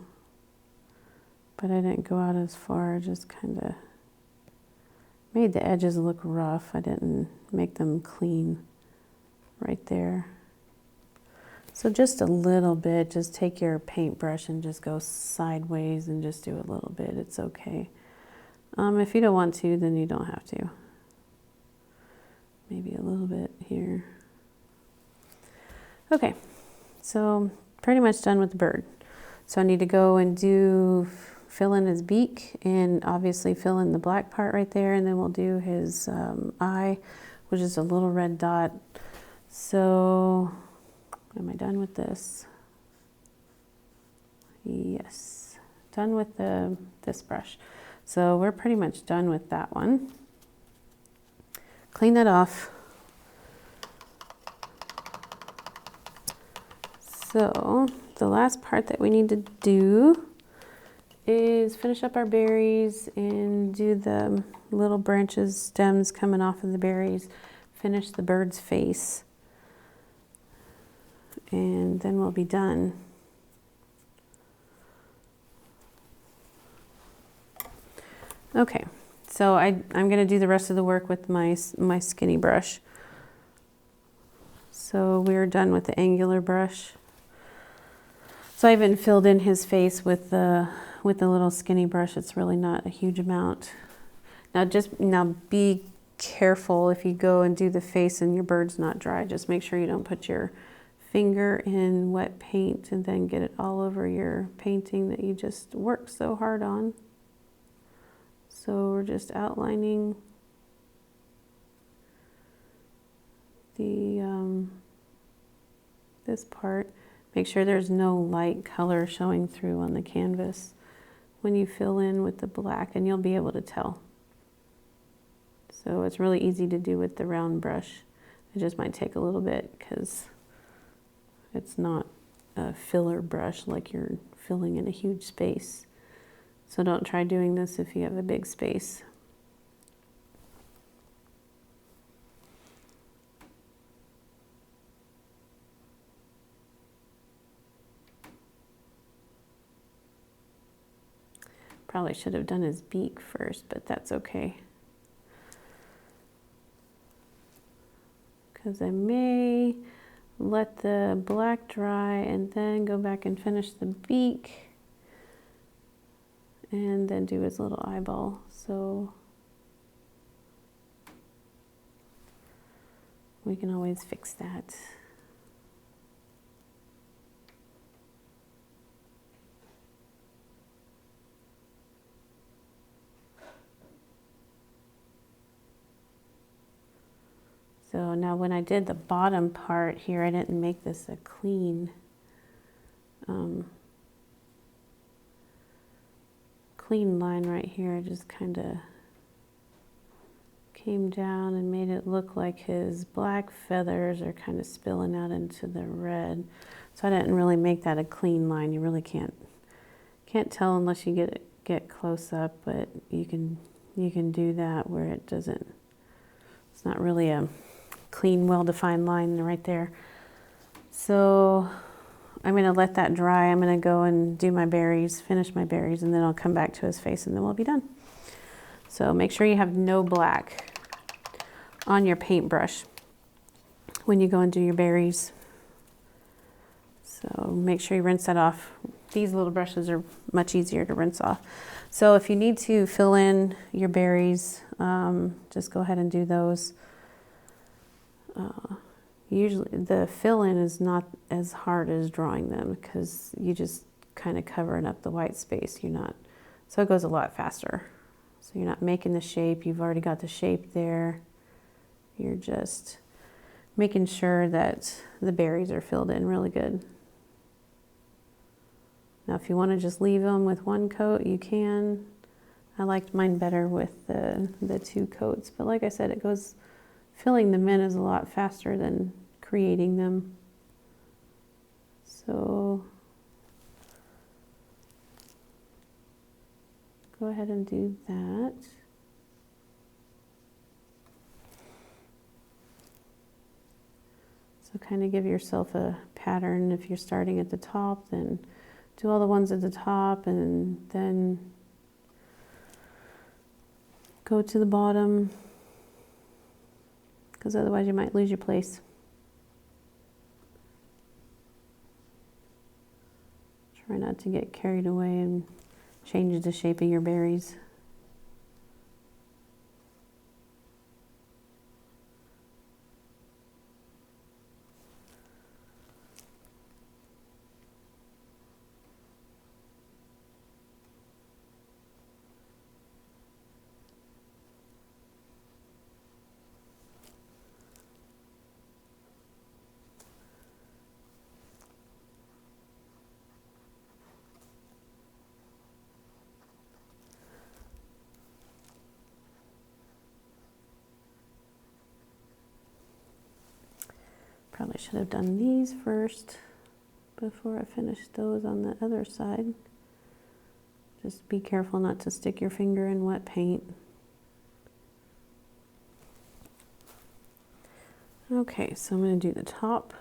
But I didn't go out as far, just kind of made the edges look rough. I didn't make them clean right there. So just a little bit, just take your paintbrush and just go sideways and just do a little bit. It's okay. If you don't want to, then you don't have to. Maybe a little bit here. Okay, so pretty much done with the bird. So I need to go and fill in his beak and obviously fill in the black part right there, and then we'll do his eye, which is a little red dot. So Am I done with this? Yes, done with this brush. So we're pretty much done with that one. Clean that off. So the last part that we need to do is finish up our berries and do the little branches, stems coming off of the berries, finish the bird's face, and then we'll be done. Okay, so I'm going to do the rest of the work with my skinny brush. So we're done with the angular brush. So I even filled in his face with the little skinny brush. It's really not a huge amount. Now be careful if you go and do the face and your bird's not dry. Just make sure you don't put your finger in wet paint and then get it all over your painting that you just worked so hard on. So we're just outlining the this part. Make sure there's no light color showing through on the canvas when you fill in with the black, and you'll be able to tell. So it's really easy to do with the round brush. It just might take a little bit because it's not a filler brush like you're filling in a huge space. So don't try doing this if you have a big space. Probably should have done his beak first, but that's okay. Because I may let the black dry and then go back and finish the beak and then do his little eyeball. So we can always fix that. So now when I did the bottom part here, I didn't make this a clean line right here. I just kind of came down and made it look like his black feathers are kind of spilling out into the red. So I didn't really make that a clean line. You really can't tell unless you get close up, but you can do that where it doesn't, it's not really a clean, well-defined line right there. So I'm going to let that dry. I'm going to go and do my berries, finish my berries, and then I'll come back to his face and then we'll be done. So make sure you have no black on your paintbrush when you go and do your berries. So make sure you rinse that off. These little brushes are much easier to rinse off. So if you need to fill in your berries, just go ahead and do those. Usually the fill-in is not as hard as drawing them because you just kind of covering up the white space. So it goes a lot faster. So you're not making the shape. You've already got the shape there. You're just making sure that the berries are filled in really good. Now if you want to just leave them with one coat, you can. I liked mine better with the two coats, but like I said, filling them in is a lot faster than creating them. So go ahead and do that. So kind of give yourself a pattern. If you're starting at the top, then do all the ones at the top and then go to the bottom, because otherwise you might lose your place. Try not to get carried away and change the shape of your berries. Probably should have done these first before I finish those on the other side. Just be careful not to stick your finger in wet paint. Okay, so I'm going to do the top.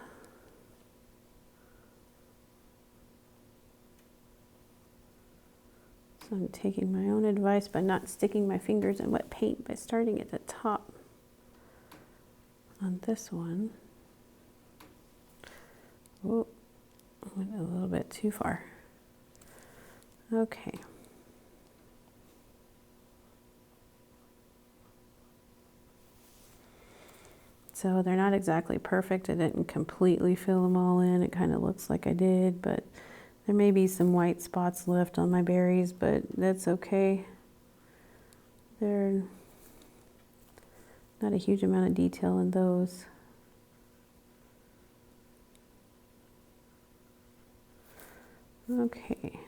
So I'm taking my own advice by not sticking my fingers in wet paint by starting at the top on this one. Oh, I went a little bit too far. Okay. So they're not exactly perfect. I didn't completely fill them all in. It kind of looks like I did, but there may be some white spots left on my berries, but that's okay. They're not a huge amount of detail in those. Okay.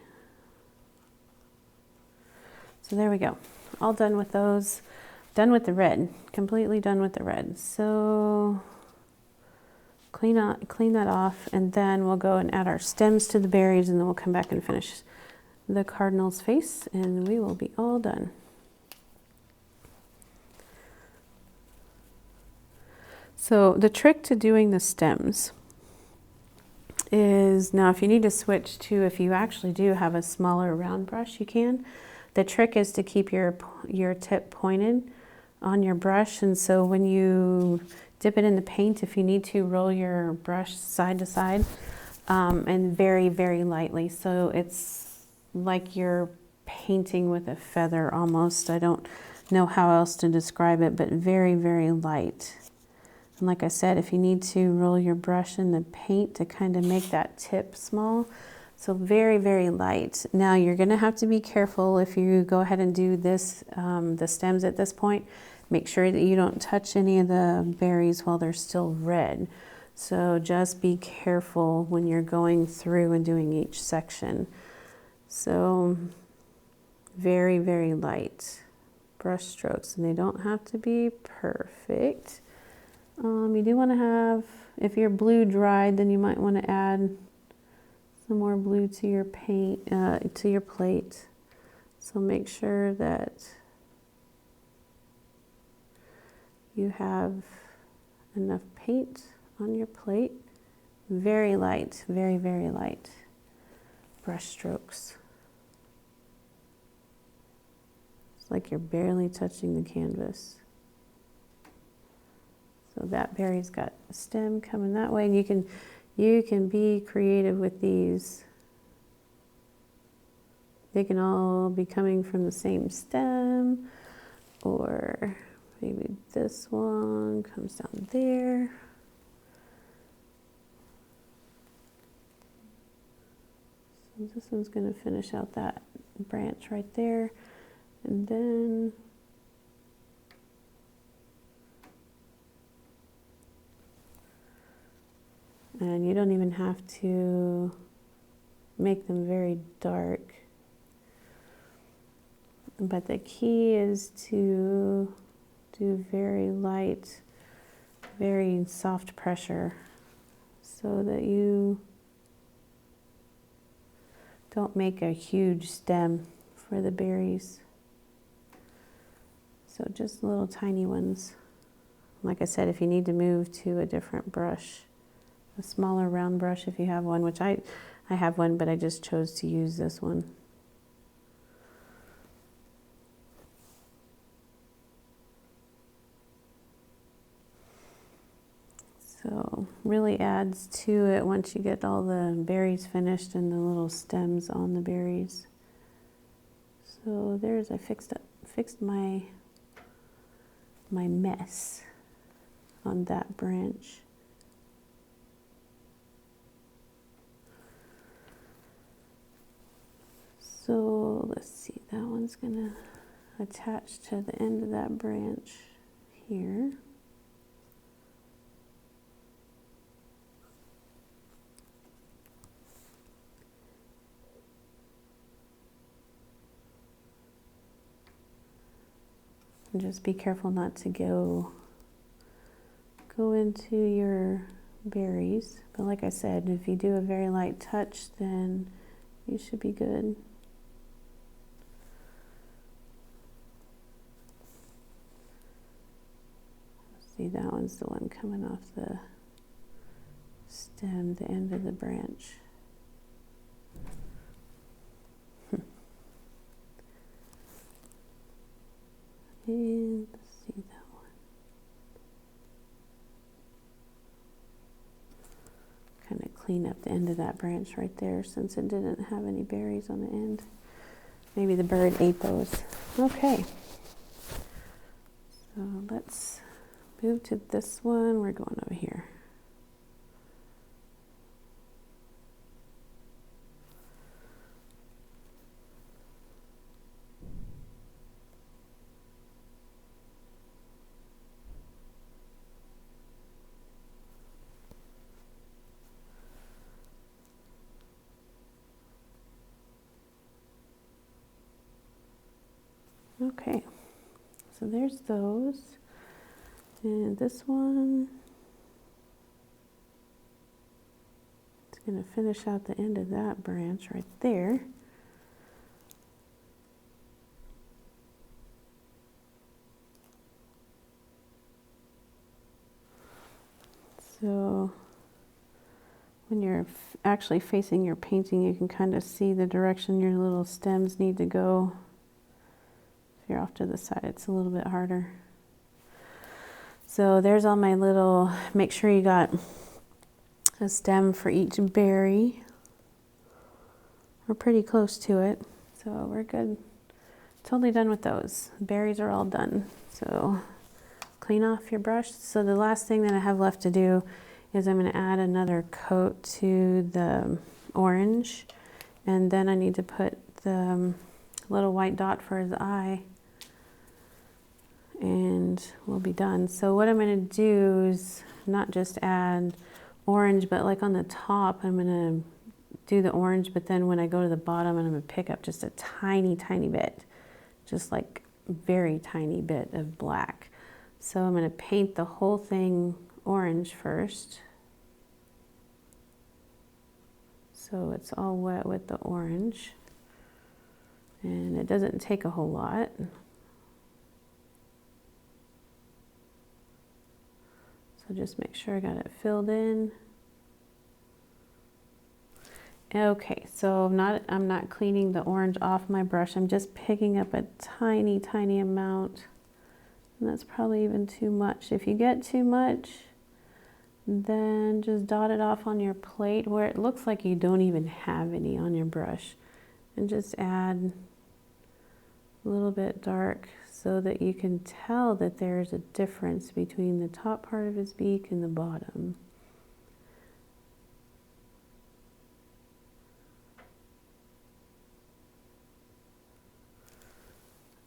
So there we go. All done with those. Done with the red. Completely done with the red. So clean that off, and then we'll go and add our stems to the berries, and then we'll come back and finish the cardinal's face, and we will be all done. So the trick to doing the stems is, now if you need to switch to, if you actually do have a smaller round brush, you can. The trick is to keep your tip pointed on your brush, and so when you dip it in the paint, if you need to, roll your brush side to side, and very, very lightly. So it's like you're painting with a feather almost. I don't know how else to describe it, but very, very light. And like I said, if you need to, roll your brush in the paint to kind of make that tip small. So very, very light. Now you're going to have to be careful if you go ahead and do this, the stems at this point. Make sure that you don't touch any of the berries while they're still red. So just be careful when you're going through and doing each section. So very, very light brush strokes, and they don't have to be perfect. You do want to have, if your blue dried, then you might want to add some more blue to your paint, to your plate. So make sure that you have enough paint on your plate. Very light, very, very light brush strokes. It's like you're barely touching the canvas. So that berry's got a stem coming that way, and you can be creative with these. They can all be coming from the same stem, or maybe this one comes down there. So this one's going to finish out that branch right there, and then and you don't even have to make them very dark. But the key is to do very light, very soft pressure so that you don't make a huge stem for the berries. So just little tiny ones. Like I said, if you need to move to a different brush, a smaller round brush if you have one, which I have one, but I just chose to use this one. So really adds to it once you get all the berries finished and the little stems on the berries. So there's, I fixed my mess on that branch. So let's see, that one's gonna attach to the end of that branch here. And just be careful not to go into your berries. But like I said, if you do a very light touch, then you should be good. See, that one's the one coming off the stem, the end of the branch. And let's see that one. Kind of clean up the end of that branch right there since it didn't have any berries on the end. Maybe the bird ate those. Okay. So let's move to this one. We're going over here. Okay, so there's those. And this one, it's going to finish out the end of that branch right there. So when you're actually facing your painting, you can kind of see the direction your little stems need to go. If you're off to the side, it's a little bit harder. So there's all my little, make sure you got a stem for each berry. We're pretty close to it, so we're good. Totally done with those. Berries are all done. So clean off your brush. So the last thing that I have left to do is I'm going to add another coat to the orange, and then I need to put the little white dot for his eye, and we'll be done. So what I'm going to do is not just add orange, but like on the top, I'm going to do the orange, but then when I go to the bottom, I'm going to pick up just a tiny, tiny bit, just like very tiny bit of black. So I'm going to paint the whole thing orange first. So it's all wet with the orange. And it doesn't take a whole lot. So just make sure I got it filled in. Okay, so I'm not cleaning the orange off my brush. I'm just picking up a tiny, tiny amount. And that's probably even too much. If you get too much, then just dot it off on your plate where it looks like you don't even have any on your brush. And just add a little bit dark so that you can tell that there's a difference between the top part of his beak and the bottom.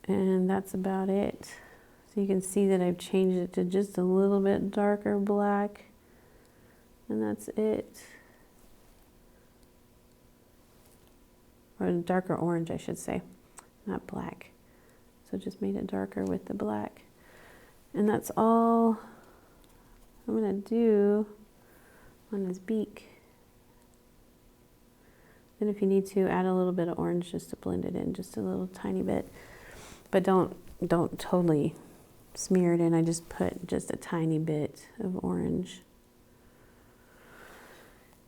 And that's about it. So you can see that I've changed it to just a little bit darker black. And that's it. Or darker orange, I should say, not black. So just made it darker with the black. And that's all I'm going to do on his beak. And if you need to, add a little bit of orange just to blend it in, just a little tiny bit. But don't totally smear it in. I just put just a tiny bit of orange.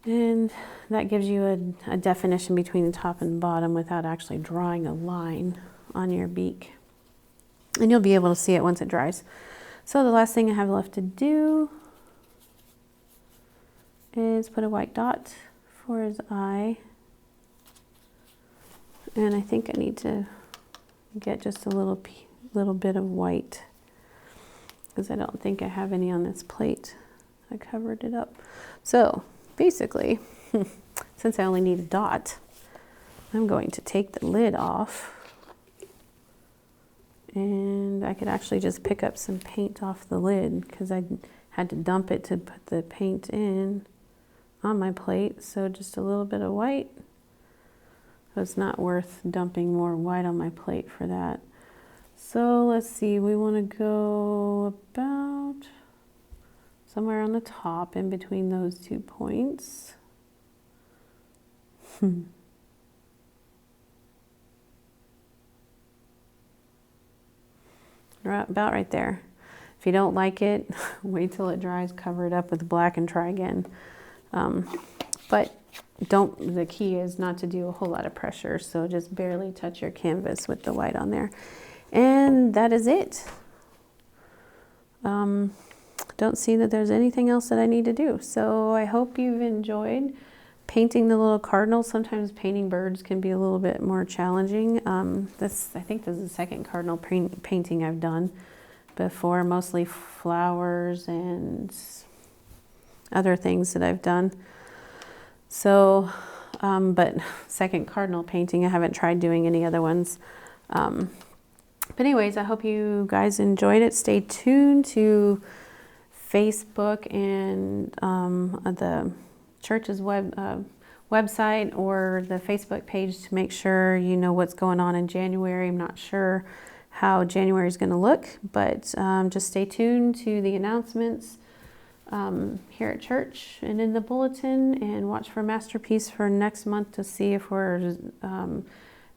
And that gives you a definition between the top and bottom without actually drawing a line on your beak. And you'll be able to see it once it dries. So the last thing I have left to do is put a white dot for his eye. And I think I need to get just a little bit of white, because I don't think I have any on this plate. I covered it up. So basically, since I only need a dot, I'm going to take the lid off, and I could actually just pick up some paint off the lid because I had to dump it to put the paint in on my plate. So just a little bit of white. It's not worth dumping more white on my plate for that. So let's see, we want to go about somewhere on the top in between those 2 points. About right there. If you don't like it, wait till it dries, cover it up with black and try again. But the key is not to do a whole lot of pressure, so just barely touch your canvas with the white on there. And that is it. Don't see that there's anything else that I need to do. So I hope you've enjoyed painting the little cardinals. Sometimes painting birds can be a little bit more challenging. I think this is the second cardinal painting I've done before, mostly flowers and other things that I've done. So, but second cardinal painting, I haven't tried doing any other ones. But anyways, I hope you guys enjoyed it. Stay tuned to Facebook and the church's website or the Facebook page to make sure you know what's going on in January. I'm not sure how January is going to look, but just stay tuned to the announcements here at church and in the bulletin, and watch for Masterpiece for next month to see if we're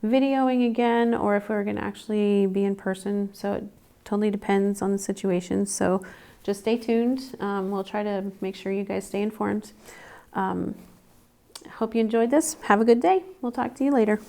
videoing again or if we're going to actually be in person. So it totally depends on the situation. So just stay tuned. We'll try to make sure you guys stay informed. Hope you enjoyed this. Have a good day. We'll talk to you later.